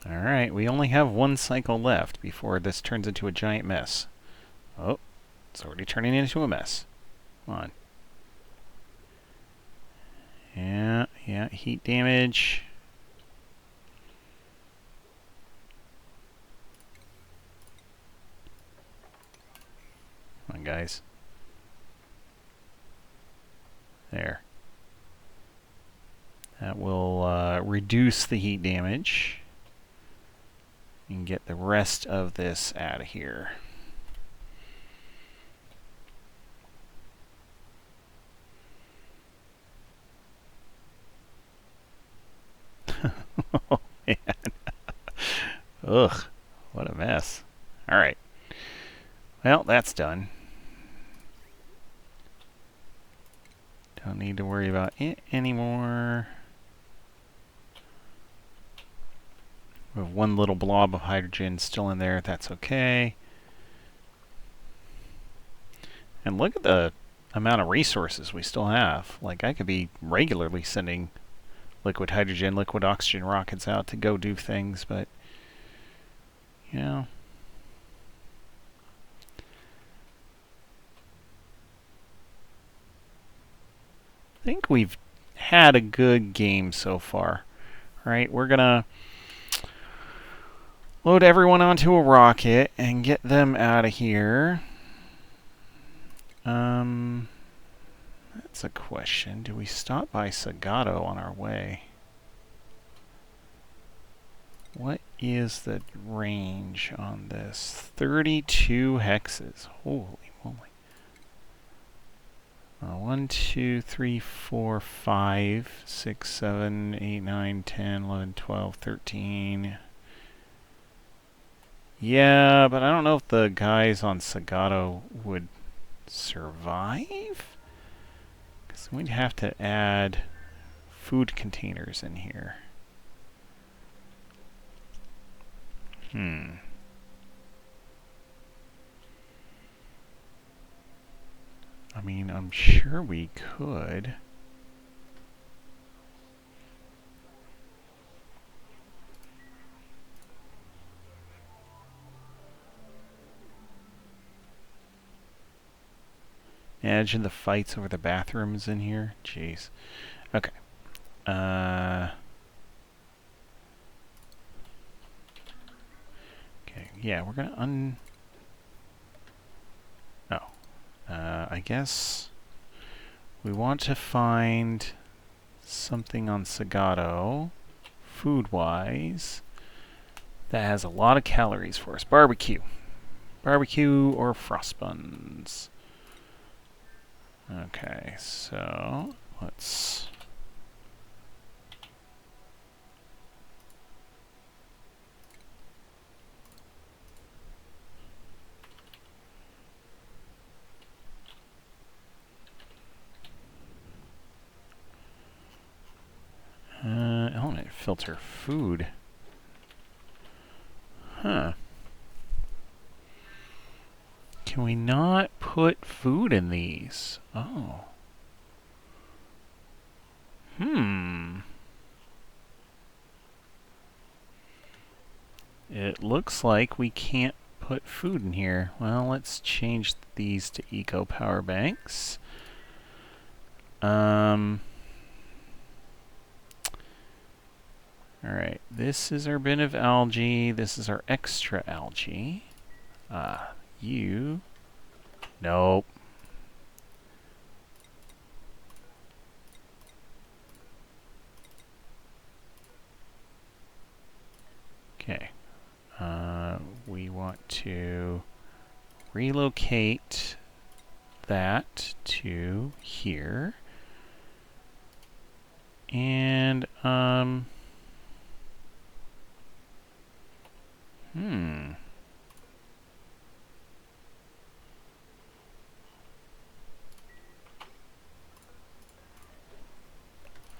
Alright, we only have 1 cycle left before this turns into a giant mess. Oh, it's already turning into a mess. Come on. Yeah, heat damage. Come on, guys. There. That will reduce the heat damage. And get the rest of this out of here. Oh, man. Ugh, what a mess. Alright. Well, that's done. Don't need to worry about it anymore. We have one little blob of hydrogen still in there. That's okay. And look at the amount of resources we still have. Like, I could be regularly sending liquid hydrogen, liquid oxygen rockets out to go do things, but, you know. I think we've had a good game so far. Alright, we're gonna load everyone onto a rocket and get them out of here. That's a question. Do we stop by Sagato on our way? What is the range on this? 32 hexes. Holy moly. 1, 2, 3, 4, 5, 6, 7, 8, 9, 10, 11, 12, 13. Yeah, but I don't know if the guys on Sagato would survive? Because we'd have to add food containers in here. I mean, I'm sure we could. Imagine the fights over the bathrooms in here. Jeez. Okay. Okay, yeah, we're gonna I guess we want to find something on Sagato, food-wise, that has a lot of calories for us. Barbecue. Barbecue or frost buns. Okay, so let's... element filter food. Huh. Can we not put food in these? Oh. It looks like we can't put food in here. Well, let's change these to eco power banks. Alright, this is our bin of algae. This is our extra algae. You... Nope. Okay. We want to relocate that to here. And,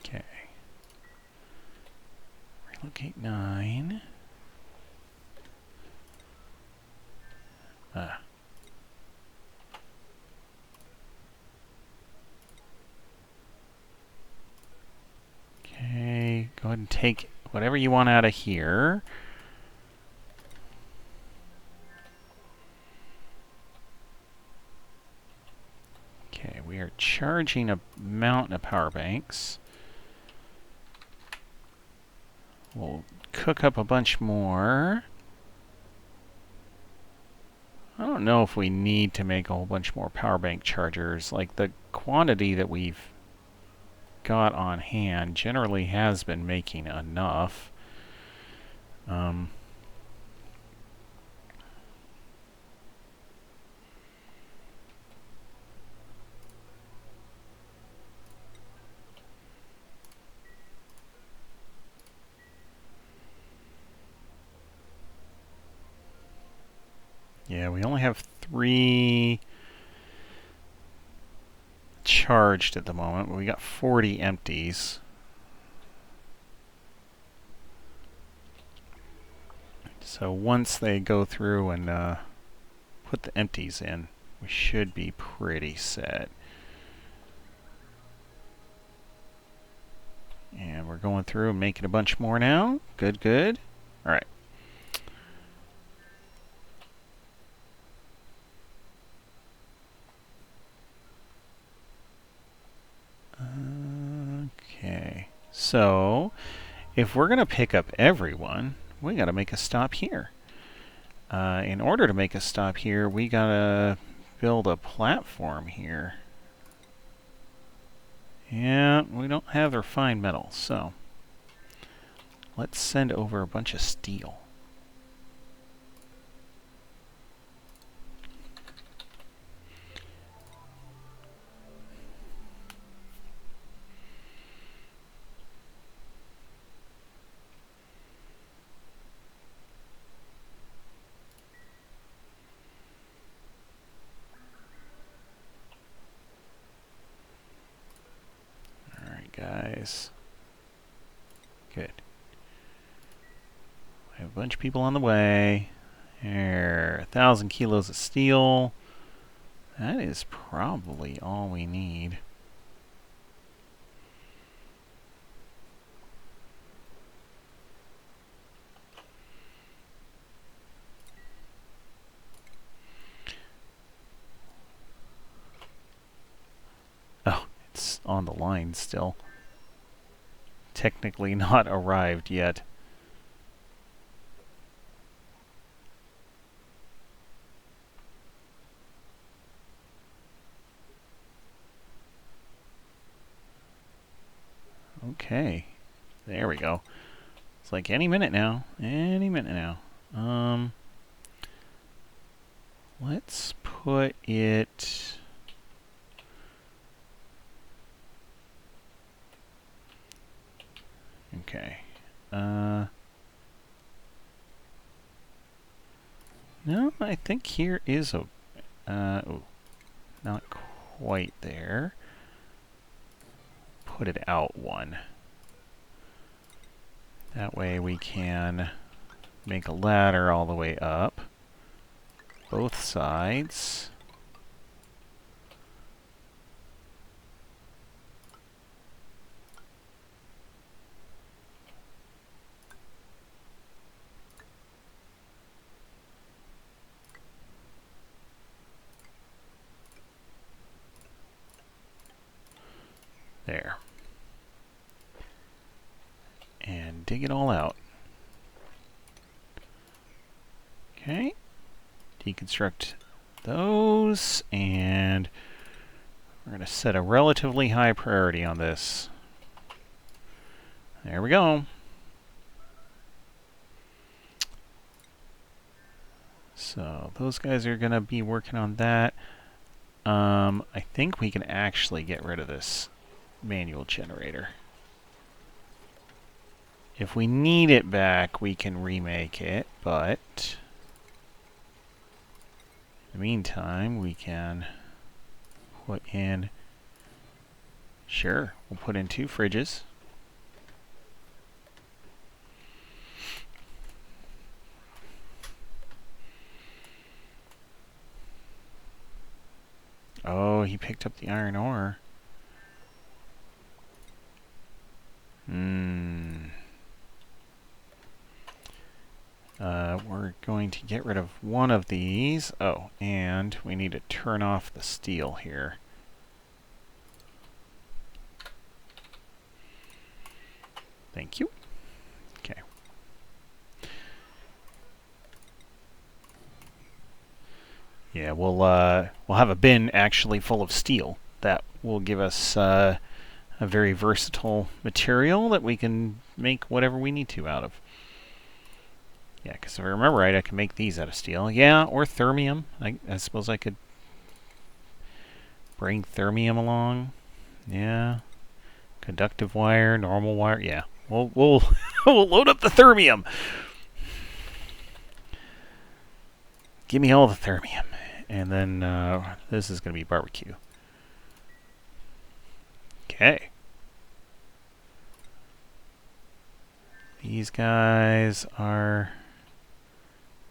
Okay. Relocate 9. Okay, go ahead and take whatever you want out of here. Okay, we are charging a mountain of power banks. We'll cook up a bunch more. I don't know if we need to make a whole bunch more power bank chargers. Like, the quantity that we've got on hand generally has been making enough. Yeah, we only have 3 charged at the moment, but we got 40 empties. So once they go through and put the empties in, we should be pretty set. And we're going through and making a bunch more now. Good, good. All right. Okay. So, if we're going to pick up everyone, we got to make a stop here. In order to make a stop here, we got to build a platform here. Yeah, we don't have refined metal, so let's send over a bunch of steel. Guys. Good. I have a bunch of people on the way. There, 1,000 kilos of steel. That is probably all we need. Oh, it's on the line still. Technically not arrived yet. Okay. There we go. It's like any minute now. Any minute now. Let's put it... Okay. No, I think here is a... oh, not quite there. Put it out one. That way we can make a ladder all the way up. Both sides. There. And dig it all out. Okay. Deconstruct those, and we're going to set a relatively high priority on this. There we go. So those guys are going to be working on that. I think we can actually get rid of this manual generator. If we need it back, we can remake it, but in the meantime, we can put in... Sure, we'll put in 2 fridges. Oh, he picked up the iron ore. We're going to get rid of one of these. Oh, and we need to turn off the steel here. Thank you. Okay. Yeah, we'll have a bin actually full of steel. That will give us a very versatile material that we can make whatever we need to out of. Yeah, because if I remember right, I can make these out of steel. Yeah, or thermium. I suppose I could bring thermium along. Yeah. Conductive wire, normal wire. Yeah, we'll we'll load up the thermium. Give me all the thermium. And then this is going to be barbecue. Okay. These guys are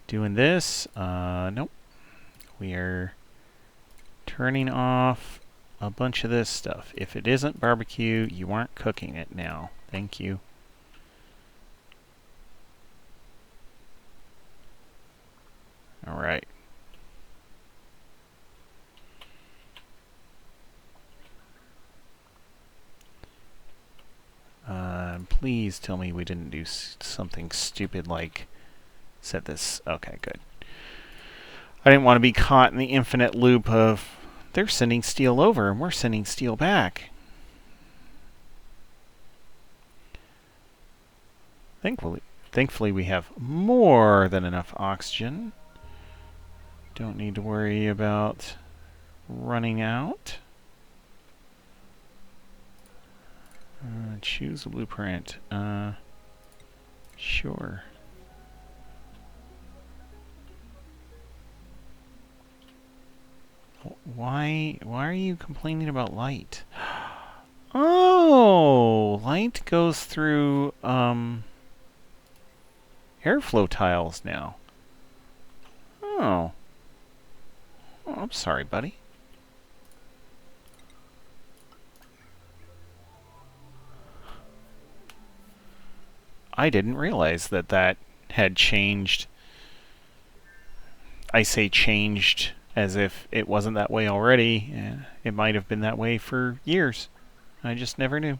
doing this. Nope. We are turning off a bunch of this stuff. If it isn't barbecue, you aren't cooking it now. Thank you. All right. Please tell me we didn't do something stupid like set this. Okay, good. I didn't want to be caught in the infinite loop of they're sending steel over and we're sending steel back. Thankfully we have more than enough oxygen. Don't need to worry about running out. Choose a blueprint. Sure. Why are you complaining about light? Oh, light goes through airflow tiles now. Oh. Oh, I'm sorry, buddy. I didn't realize that that had changed. I say changed as if it wasn't that way already. It might have been that way for years. I just never knew.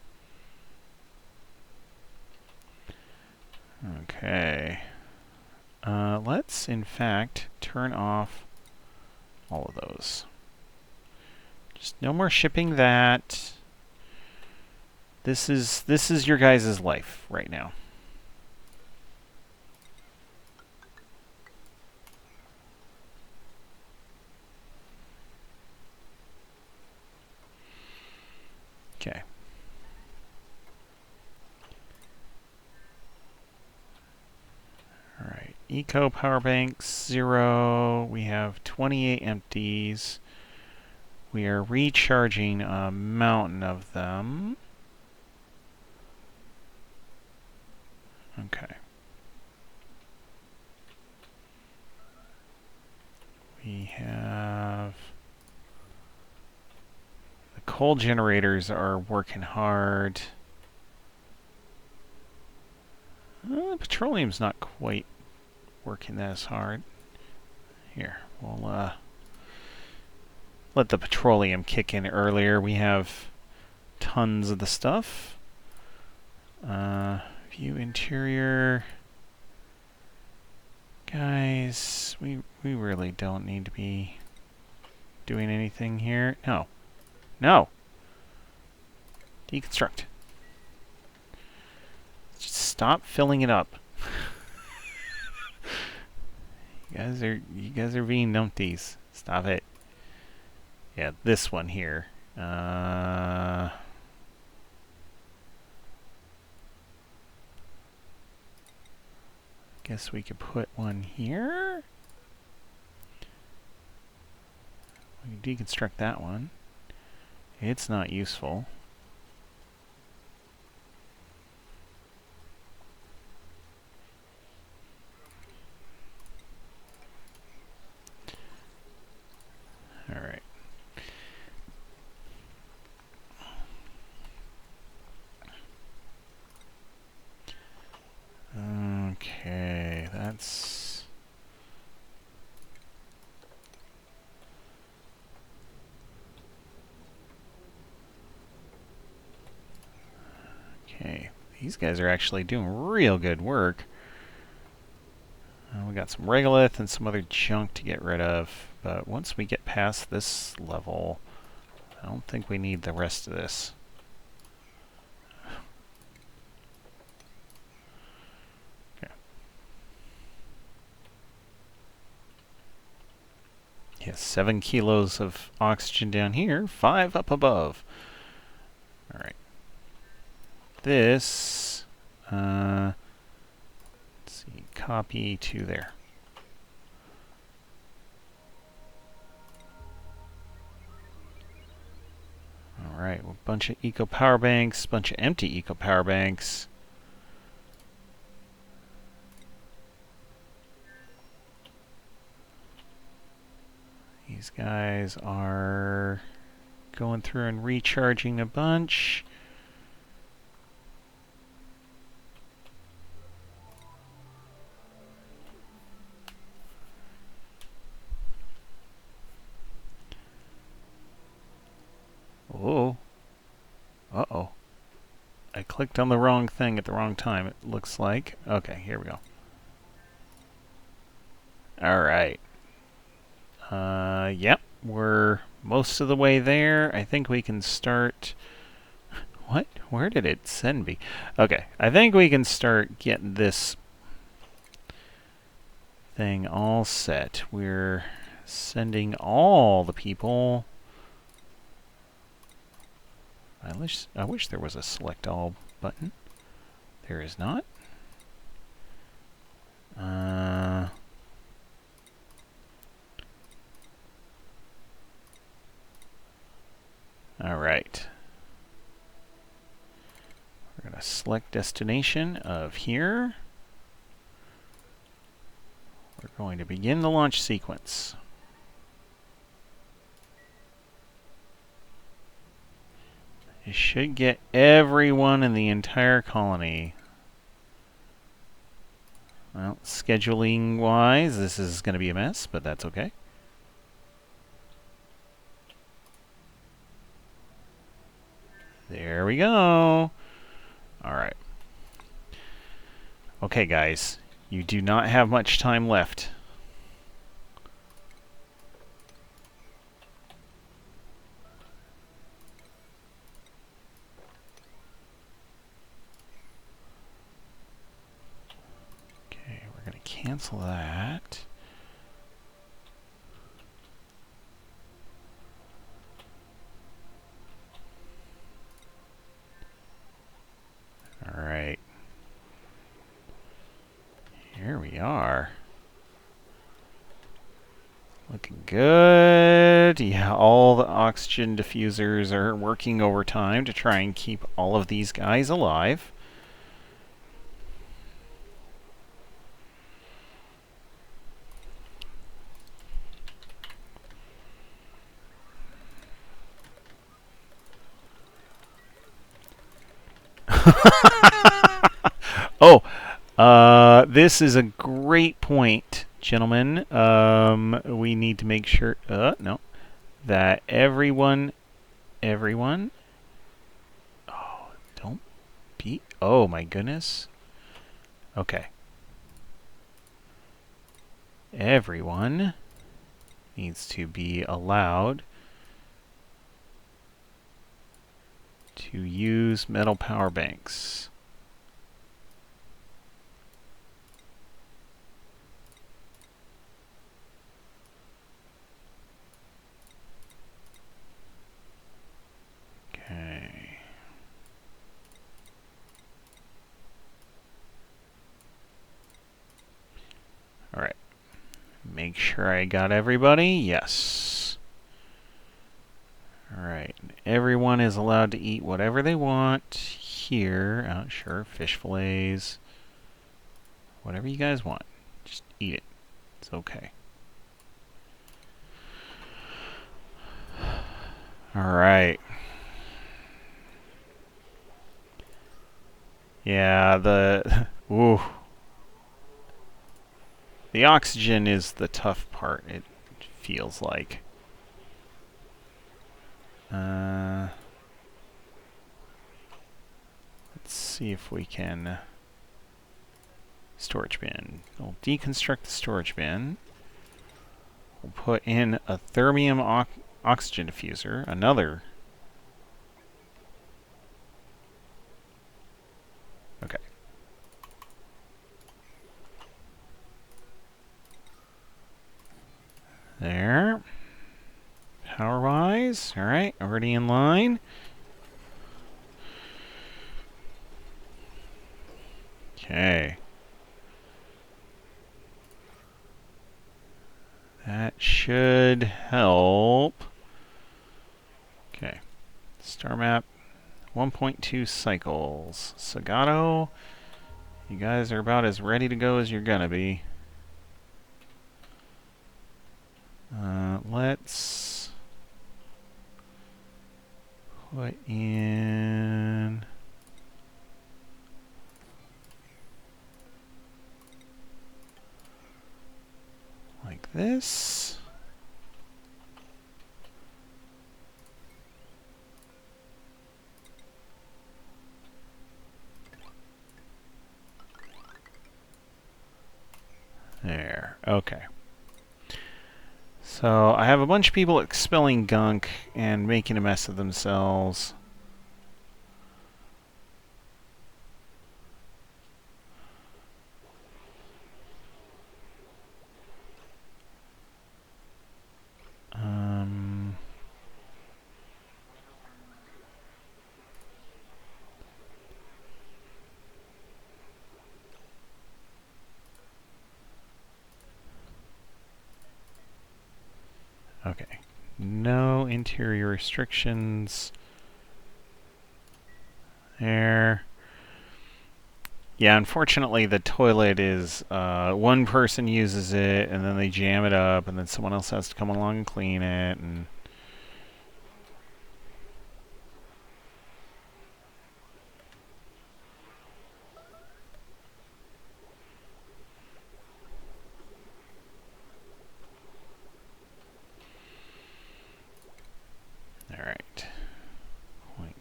Okay. Let's, in fact, turn off all of those. Just no more shipping that. This is your guys' life right now. Okay. All right. Eco power banks 0. We have 28 empties. We are recharging a mountain of them. Okay. We have the coal generators are working hard. Petroleum's not quite working as hard. Here, we'll let the petroleum kick in earlier. We have tons of the stuff. View interior. Guys, we really don't need to be doing anything here. No. No! Deconstruct. Just stop filling it up. You guys are being numpties. Stop it. Yeah, this one here. Guess we could put one here. We can deconstruct that one. It's not useful. All right. Okay, that's... Okay, these guys are actually doing real good work. We got some regolith and some other junk to get rid of, but once we get past this level, I don't think we need the rest of this. Okay. Yes, 7 kilos of oxygen down here, 5 up above. Alright. This, let's see, copy to there. a bunch of eco power banks, bunch of empty eco power banks. These guys are going through and recharging a bunch. Oh. Uh-oh. I clicked on the wrong thing at the wrong time, it looks like. Okay, here we go. Alright. Yep, we're most of the way there. I think we can start... What? Where did it send me? Okay, I think we can start getting this thing all set. We're sending all the people... I wish there was a select all button. There is not. Alright. We're going to select destination of here. We're going to begin the launch sequence. It should get everyone in the entire colony. Well, scheduling-wise, this is going to be a mess, but that's okay. There we go. Alright. Okay, guys. You do not have much time left. Okay, we're going to cancel that. Alright. Here we are. Looking good. Yeah, all the oxygen diffusers are working overtime to try and keep all of these guys alive. Oh, this is a great point, gentlemen. We need to make sure, no, that everyone, oh, don't be, oh my goodness. Okay. Everyone needs to be allowed to use metal power banks. Okay. All right. Make sure I got everybody. Yes. All right. Everyone is allowed to eat whatever they want here. Sure, fish fillets. Whatever you guys want. Just eat it. It's okay. All right. Yeah, ooh. The oxygen is the tough part, it feels like. Let's see if we can... Storage bin. We'll deconstruct the storage bin. We'll put in a thermium oxygen diffuser, another. Okay. There. Power-wise, all right, already in line. Okay. That should help. Okay. Let's Star map, 1.2 cycles. Sagato, you guys are about as ready to go as you're gonna be. Let's put in like this. There. Okay. So I have a bunch of people expelling gunk and making a mess of themselves. Okay. No interior restrictions. There. Yeah, unfortunately the toilet is, one person uses it, and then they jam it up, and then someone else has to come along and clean it, and... Alright.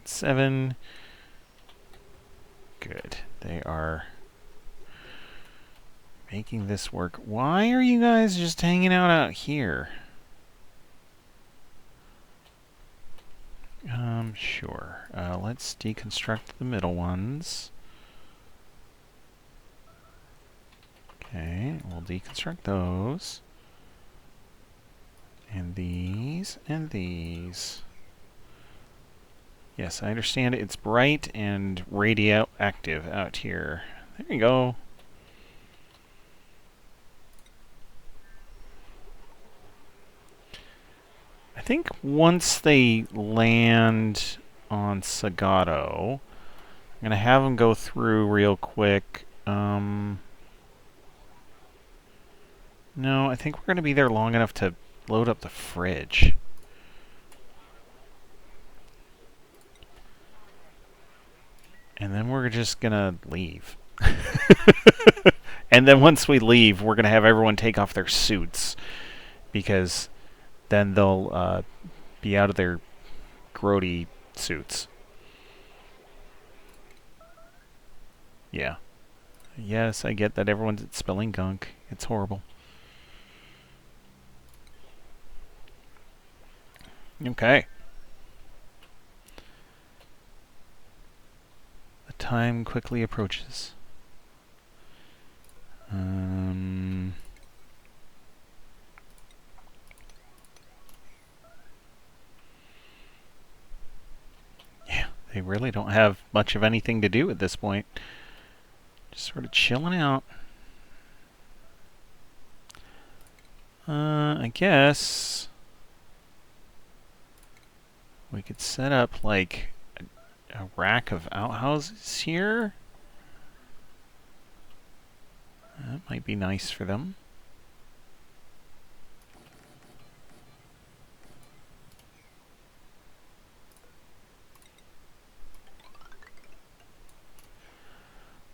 0.7. Good. They are making this work. Why are you guys just hanging out here? Sure. Let's deconstruct the middle ones. Okay, we'll deconstruct those. And these, and these. Yes, I understand it's bright and radioactive out here. There you go. I think once they land on Sagato, I'm going to have them go through real quick. No, I think we're going to be there long enough to load up the fridge. And then we're just going to leave. And then once we leave, we're going to have everyone take off their suits. Because then they'll be out of their grody suits. Yeah. Yes, I get that everyone's spilling gunk. It's horrible. Okay. The time quickly approaches. Yeah, they really don't have much of anything to do at this point. Just sort of chilling out. I guess we could set up like a rack of outhouses here. That might be nice for them.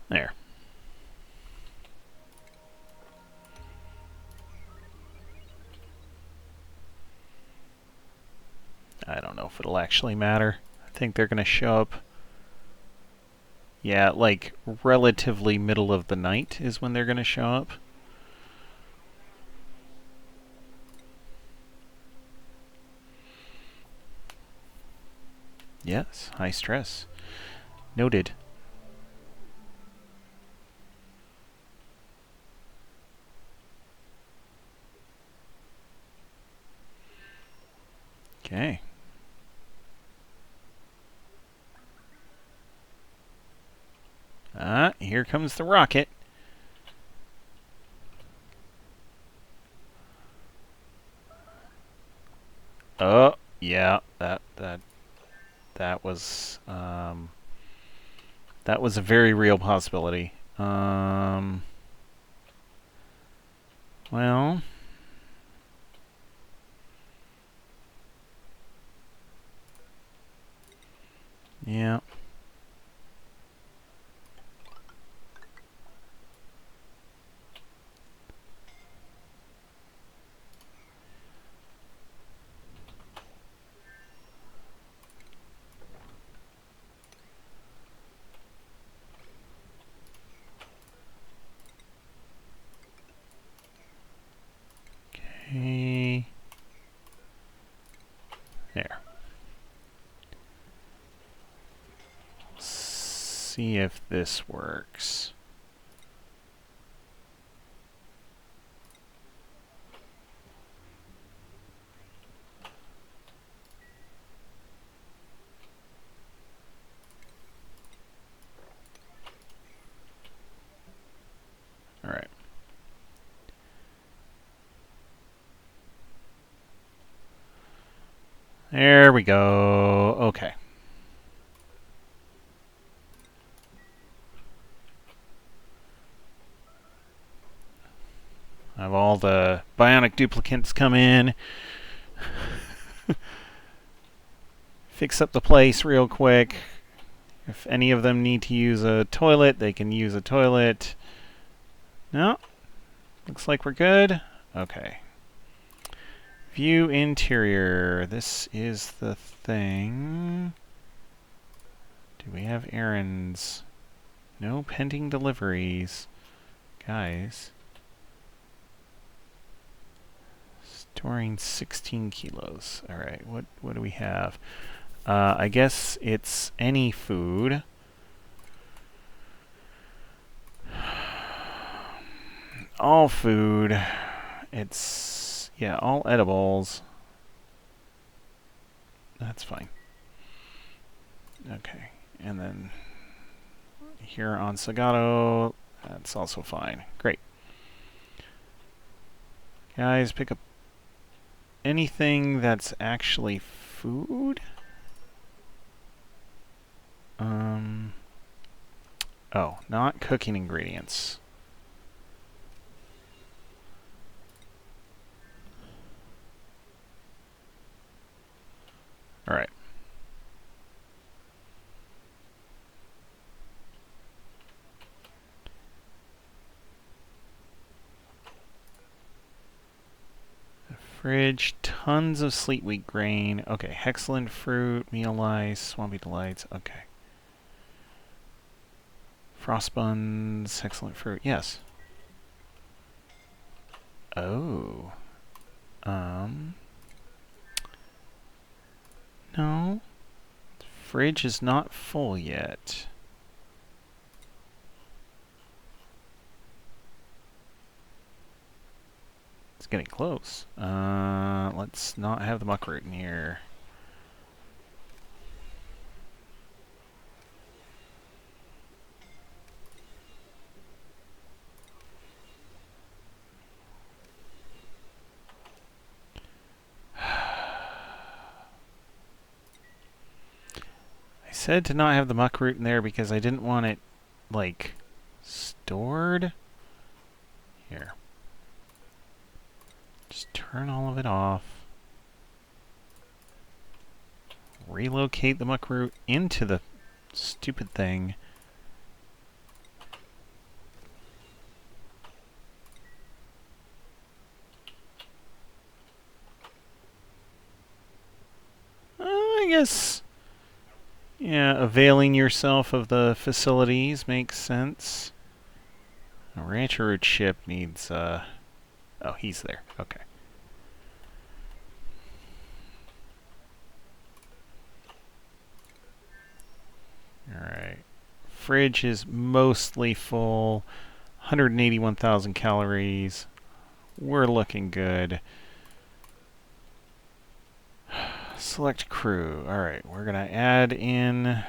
There. I don't know if it'll actually matter. I think they're going to show up. Yeah, like relatively middle of the night is when they're going to show up. Yes, high stress. Noted. Okay. Here comes the rocket. Oh, yeah, that That was a very real possibility. Well, yeah. Okay. There. See if this works. All right. There we go. Okay. I have all the Bionic duplicates come in. Fix up the place real quick. If any of them need to use a toilet, they can use a toilet. No? Looks like we're good. Okay. View interior. This is the thing. Do we have errands? No pending deliveries. Guys. Storing 16 kilos. Alright, what do we have? I guess it's any food. All food. It's, yeah, all edibles. That's fine. Okay, and then here on Sagato, that's also fine. Great. Guys, pick up anything that's actually food. Oh, not cooking ingredients. All right. Fridge, tons of sleet wheat grain. Okay, hexalin fruit, meal ice, swampy delights. Okay. Frost buns, hexalin fruit. Yes. Oh. No. The fridge is not full yet. It's getting close. Let's not have the muckroot in here. I said to not have the muckroot in there because I didn't want it, like, stored. Here. Just turn all of it off. Relocate the muckroot into the stupid thing. I guess, yeah, availing yourself of the facilities makes sense. A rancher root ship needs, oh, he's there. Okay. Alright. Fridge is mostly full. 181,000 calories. We're looking good. Select crew. Alright, we're going to add in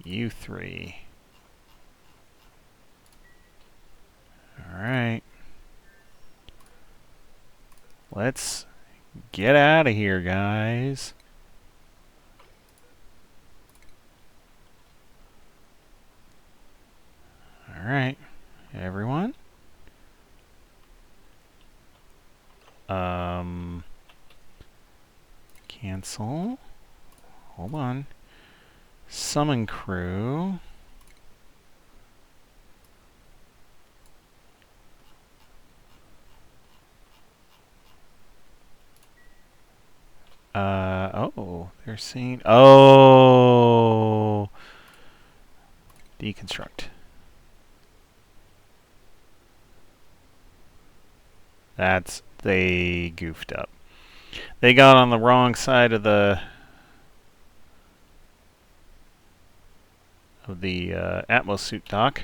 you three. Alright. Let's Get out of here, guys. Alright. Everyone? Cancel. Hold on. Summon crew. Oh, they're saying, oh, deconstruct. They goofed up. They got on the wrong side of the Atmos suit dock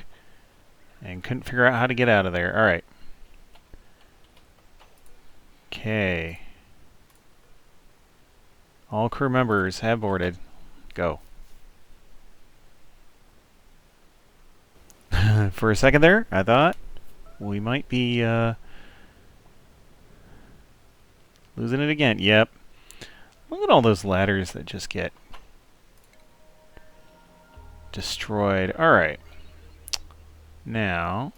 and couldn't figure out how to get out of there. All right. Okay. All crew members have boarded. Go. For a second there, I thought we might be losing it again. Yep. Look at all those ladders that just get destroyed. All right. Now,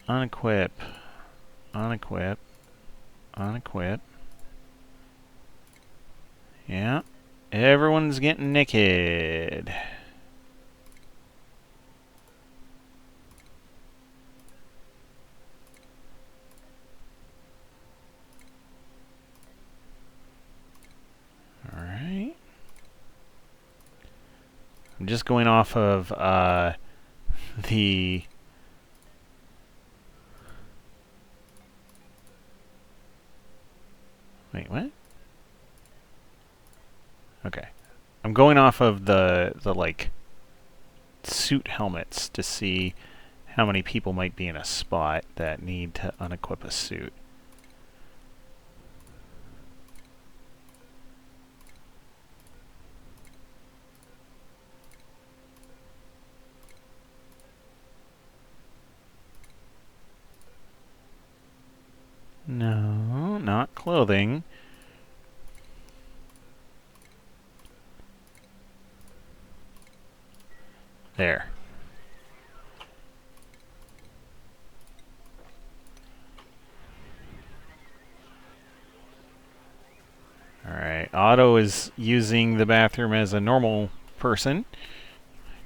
unequip, unequip, unequip. Yeah. Everyone's getting naked. Alright. I'm just going off of the... Wait, what? Okay. I'm going off of the like suit helmets to see how many people might be in a spot that need to unequip a suit. No, not clothing. There. Alright, Otto is using the bathroom as a normal person.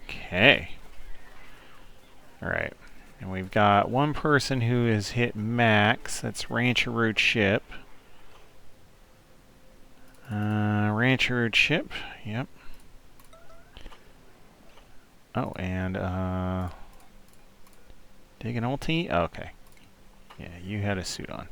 Okay. Alright. And we've got one person who has hit max. That's Rancher Ship. Rancher Ship. Yep. Oh, and dig an ulti? Oh, okay. Yeah, you had a suit on.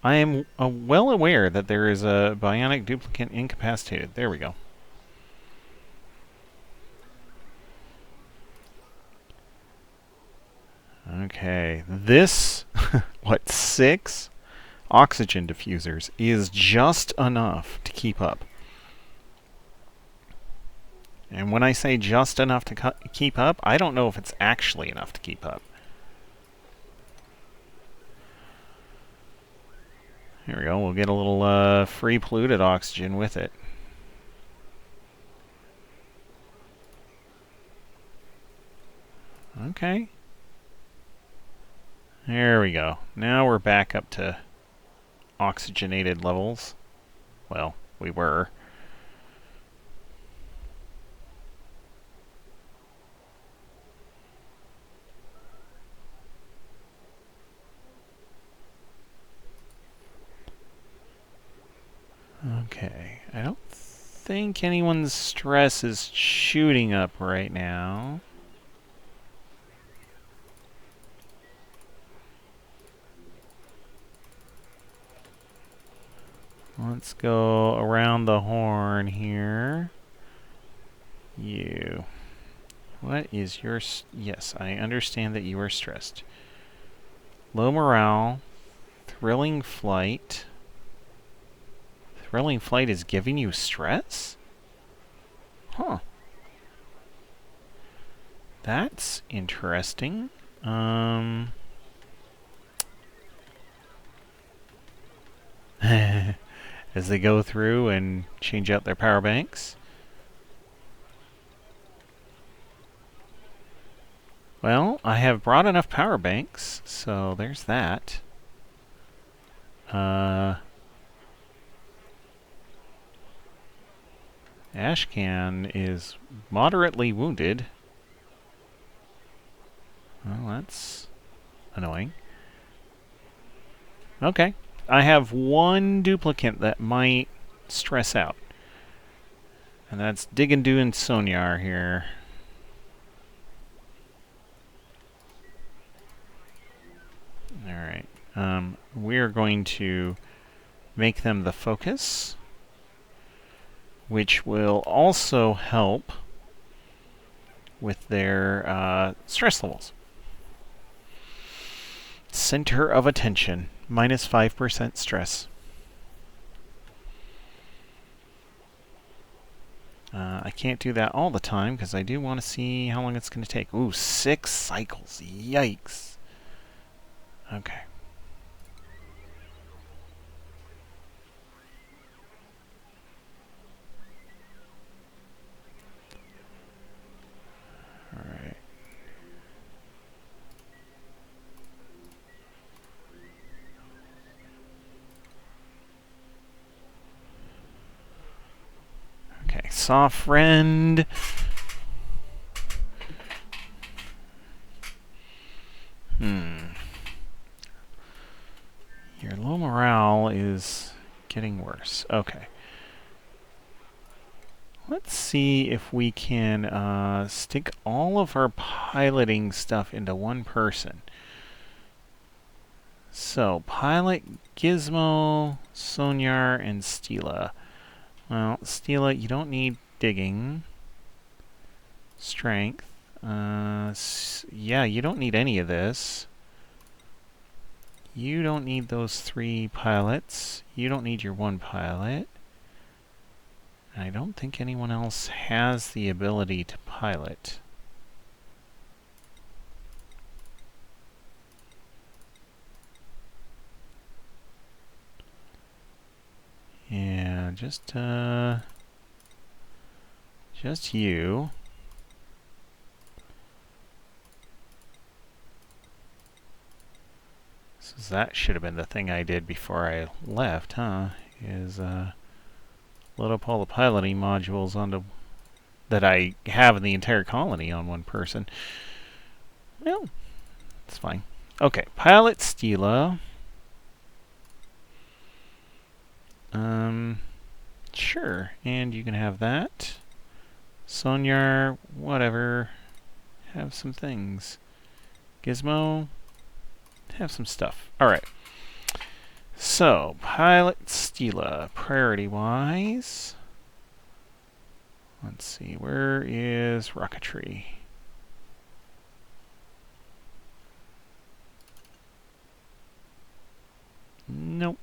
I am well aware that there is a bionic duplicate incapacitated. There we go. Okay, this, what, 6 oxygen diffusers is just enough to keep up. And when I say just enough to keep up, I don't know if it's actually enough to keep up. Here we go. We'll get a little free polluted oxygen with it. Okay. There we go. Now we're back up to oxygenated levels. Well, we were. Okay. I don't think anyone's stress is shooting up right now. Let's go around the horn here. You. What is your... Yes, I understand that you are stressed. Low morale. Thrilling flight. Thrilling flight is giving you stress? Huh. That's interesting. As they go through and change out their power banks. Well, I have brought enough power banks, so there's that. Ashcan is moderately wounded. Well, that's annoying. Okay. I have one duplicate that might stress out. And that's Diggin' and Sonyar here. Alright. We're going to make them the focus, which will also help with their stress levels. Center of attention, minus 5% stress. I can't do that all the time because I do want to see how long it's going to take. Ooh, 6 cycles. Yikes. Okay. Alright. Okay, soft friend. Your low morale is getting worse. Okay. Let's see if we can stick all of our piloting stuff into one person. So, pilot, Gizmo, Sonyar, and Stila. Well, Stila, you don't need digging. Strength. Yeah, you don't need any of this. You don't need those 3 pilots. You don't need your 1 pilot. I don't think anyone else has the ability to pilot. Yeah, just you. So that should have been the thing I did before I left, huh? Is load up all the piloting modules onto that I have in the entire colony on one person. Well, it's fine. Okay, pilot Stila. Sure, and you can have that. Sonyar, whatever. Have some things. Gizmo, have some stuff. Alright. So, pilot Stila, priority-wise. Let's see, where is rocketry? Nope.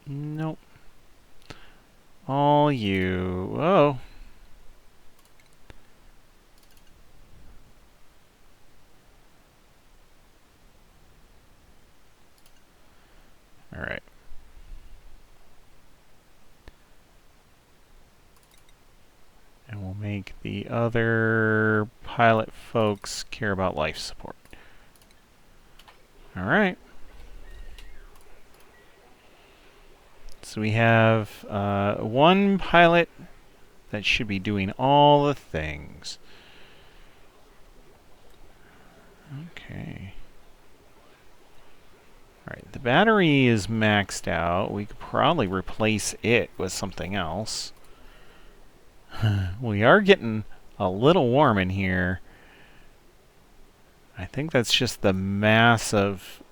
Nope. All you. Oh. Alright. And we'll make the other pilot folks care about life support. Alright. So we have 1 pilot that should be doing all the things. Okay. Alright, the battery is maxed out. We could probably replace it with something else. We are getting a little warm in here. I think that's just the mass of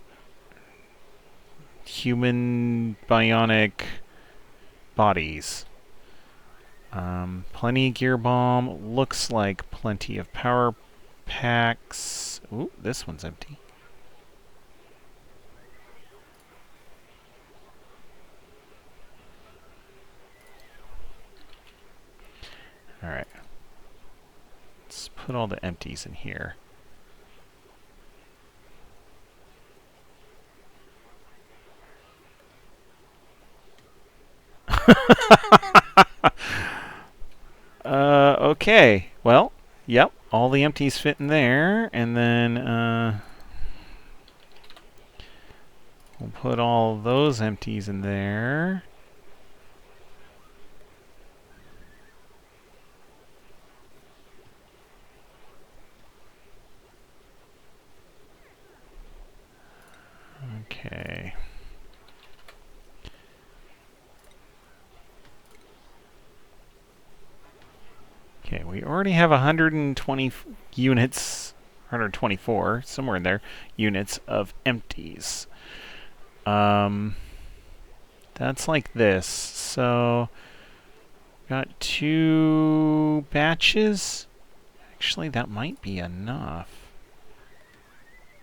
human bionic bodies. Plenty of gear bomb. Looks like plenty of power packs. Ooh, this one's empty. put all the empties in here. Okay. Well, yep. All the empties fit in there, and then we'll put all those empties in there. Okay. Okay, we already have 120 units, 124, somewhere in there, units of empties. That's like this. So, got 2 batches. Actually, that might be enough.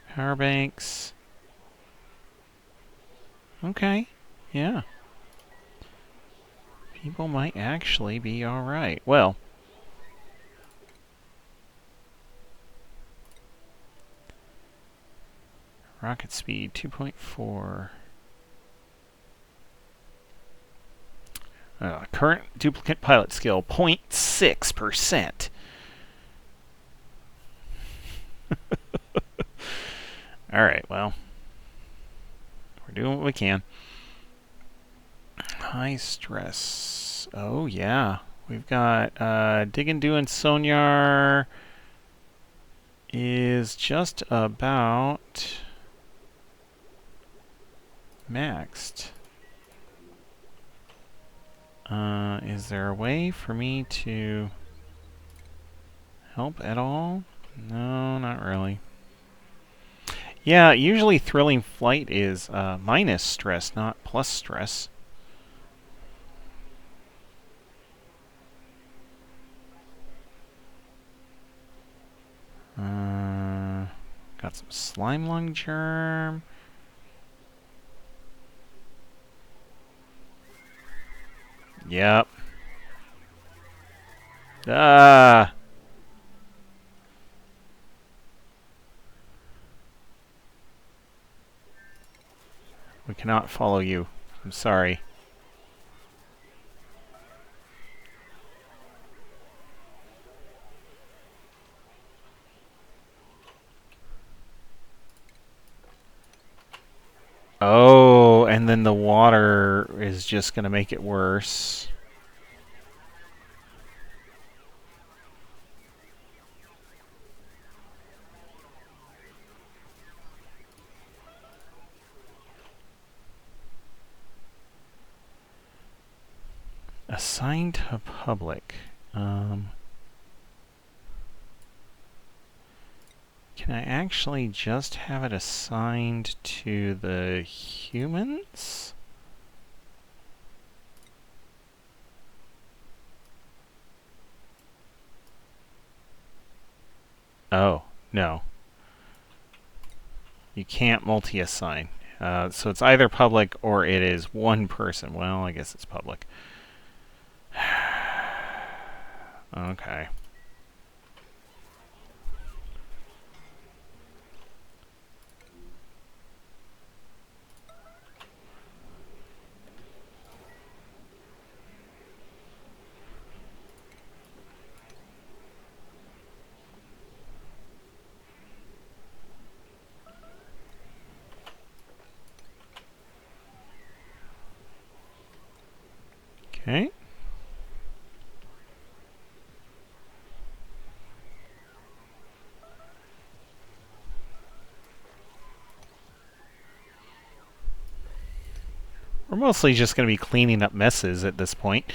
Power banks. Okay, yeah. People might actually be alright. Well, rocket speed 2.4. Current duplicate pilot skill 0.6%. Alright, well, we're doing what we can. High stress. Oh, yeah. We've got dig and do and sonar is just about maxed. Is there a way for me to help at all? No, not really. Yeah, usually thrilling flight is minus stress, not plus stress. Got some slime lung germ. Yep. Ah. We cannot follow you. I'm sorry. Oh, and then the water is just going to make it worse. Assigned to public. Can I actually just have it assigned to the humans? Oh, no. You can't multi-assign. So it's either public or it is one person. Well, I guess it's public. Okay. Okay. We're mostly just going to be cleaning up messes at this point.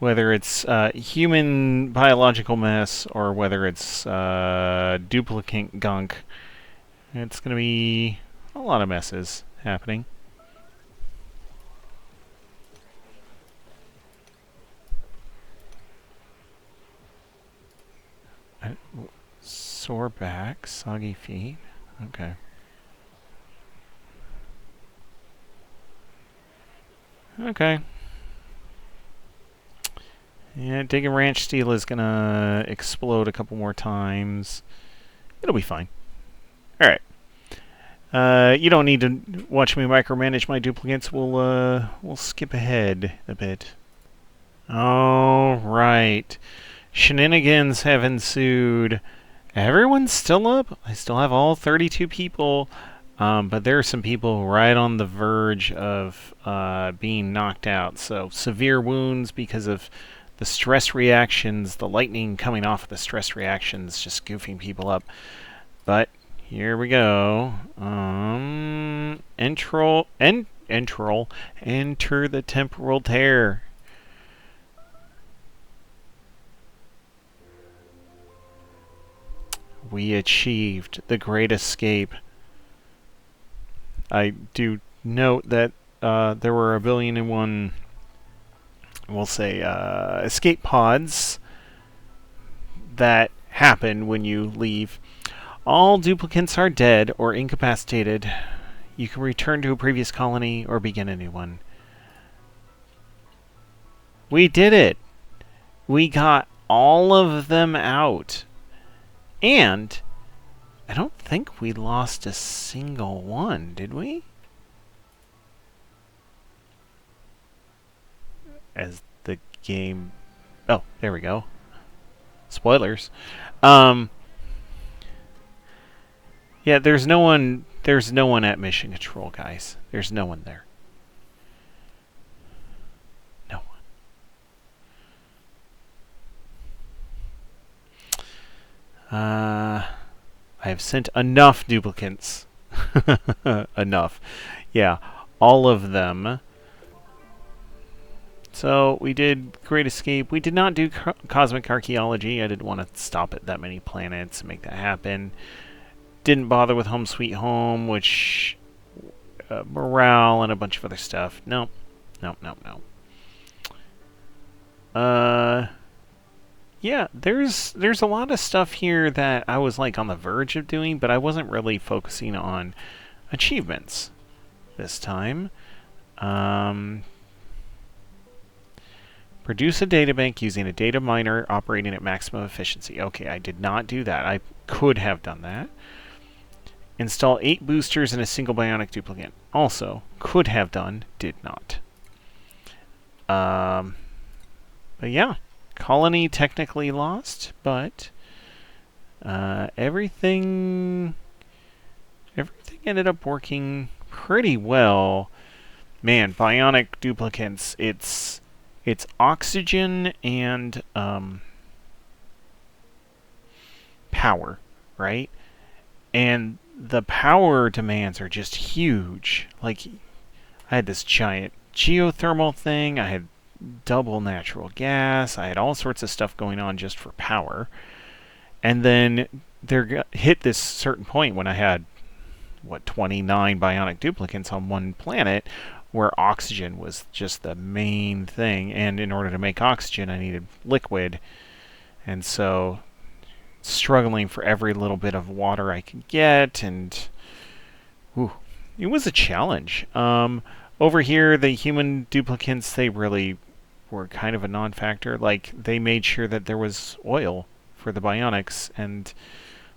Whether it's human biological mess or whether it's duplicate gunk, it's going to be a lot of messes happening. Sore back, soggy feet. Okay. Okay. Yeah, Digging Ranch Steel is gonna explode a couple more times. It'll be fine. Alright. You don't need to watch me micromanage my duplicates. We'll skip ahead a bit. Alright. Shenanigans have ensued. Everyone's still up. I still have all 32 people. But there are some people right on the verge of being knocked out. So severe wounds because of the stress reactions, the lightning coming off of the stress reactions, just goofing people up. But here we go. Enter the temporal tear. We achieved the great escape. I do note that there were 1,000,000,001, we'll say, escape pods that happen when you leave. All duplicants are dead or incapacitated. You can return to a previous colony or begin a new one. We did it! We got all of them out. And I don't think we lost a single one, did we? As the game... Oh, there we go. Spoilers. Yeah, there's no one at mission control, guys. There's no one there. No one. I have sent enough duplicates. Enough. Yeah, all of them. So we did Great Escape. We did not do Cosmic Archaeology. I didn't want to stop at that many planets and make that happen. Didn't bother with Home Sweet Home, which... morale and a bunch of other stuff. No. Yeah, there's a lot of stuff here that I was like on the verge of doing, but I wasn't really focusing on achievements this time. Produce a databank using a data miner operating at maximum efficiency. Okay, I did not do that. I could have done that. Install 8 boosters in a single bionic duplicate. Also, could have done, did not. But yeah, colony technically lost, but everything ended up working pretty well. Man, bionic duplicates, it's oxygen and power, right? And the power demands are just huge. Like, I had this giant geothermal thing, I had double natural gas, I had all sorts of stuff going on just for power. And then there hit this certain point when I had, 29 bionic duplicates on one planet, where oxygen was just the main thing. And in order to make oxygen, I needed liquid. And so... struggling for every little bit of water I could get, and it was a challenge. Over here, the human duplicates, they really were kind of a non-factor. Like, they made sure that there was oil for the bionics, and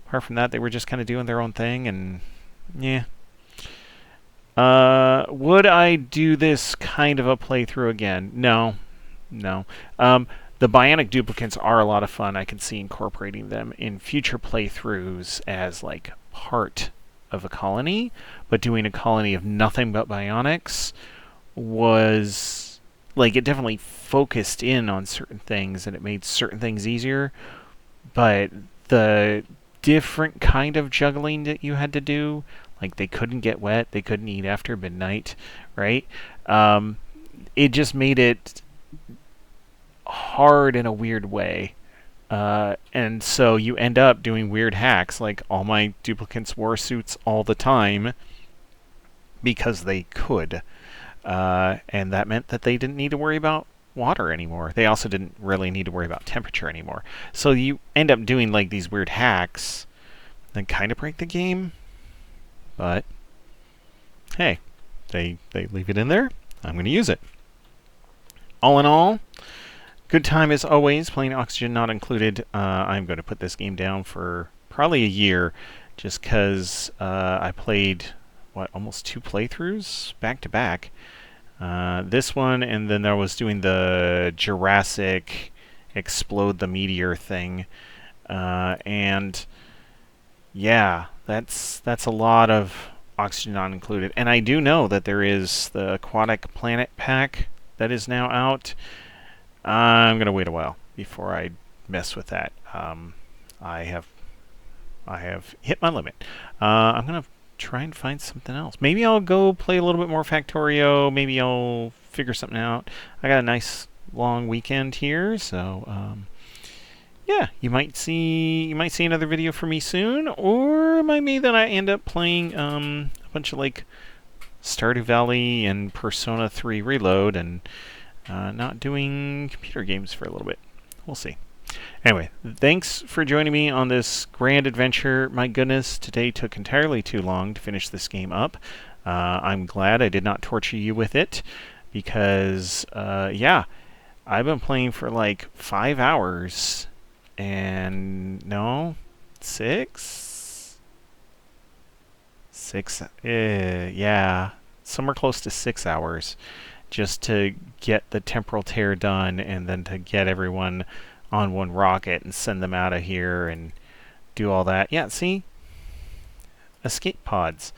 apart from that, they were just kind of doing their own thing, and yeah. Would I do this kind of a playthrough again? No. The bionic duplicates are a lot of fun. I can see incorporating them in future playthroughs as like part of a colony, but doing a colony of nothing but bionics was like, it definitely focused in on certain things and it made certain things easier, but the different kind of juggling that you had to do, like they couldn't get wet, they couldn't eat after midnight, right? It just made it hard in a weird way. And so you end up doing weird hacks, like all my duplicates wore suits all the time because they could. And that meant that they didn't need to worry about water anymore. They also didn't really need to worry about temperature anymore. So you end up doing like these weird hacks that kind of break the game. But hey, they leave it in there. I'm going to use it. All in all, Good time as always, playing Oxygen Not Included. I'm going to put this game down for probably a year, just because I played, almost 2 playthroughs back to back. This one, and then I was doing the Jurassic Explode the Meteor thing. And yeah, that's a lot of Oxygen Not Included. And I do know that there is the Aquatic Planet pack that is now out. I'm gonna wait a while before I mess with that. I have hit my limit. I'm gonna try and find something else. Maybe I'll go play a little bit more Factorio. Maybe I'll figure something out. I got a nice long weekend here, so yeah, you might see another video from me soon, or it might be that I end up playing a bunch of like Stardew Valley and Persona 3 Reload and not doing computer games for a little bit. We'll see. Anyway, thanks for joining me on this grand adventure. My goodness, today took entirely too long to finish this game up. I'm glad I did not torture you with it, because, yeah, I've been playing for like 5 hours, and no, 6? 6, yeah, somewhere close to 6 hours. Just to get the temporal tear done, and then to get everyone on one rocket and send them out of here and do all that. Yeah, see? Escape pods.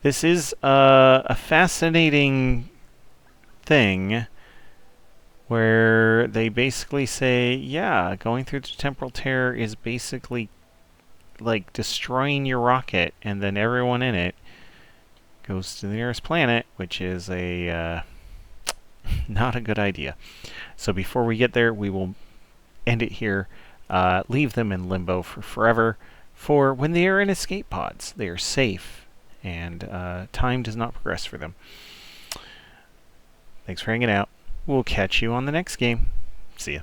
This is a fascinating thing where they basically say, yeah, going through the temporal tear is basically like destroying your rocket, and then everyone in it goes to the nearest planet, which is a not a good idea. So before we get there, we will end it here. Leave them in limbo for forever. For when they are in escape pods, they are safe, and time does not progress for them. Thanks for hanging out. We'll catch you on the next game. See ya.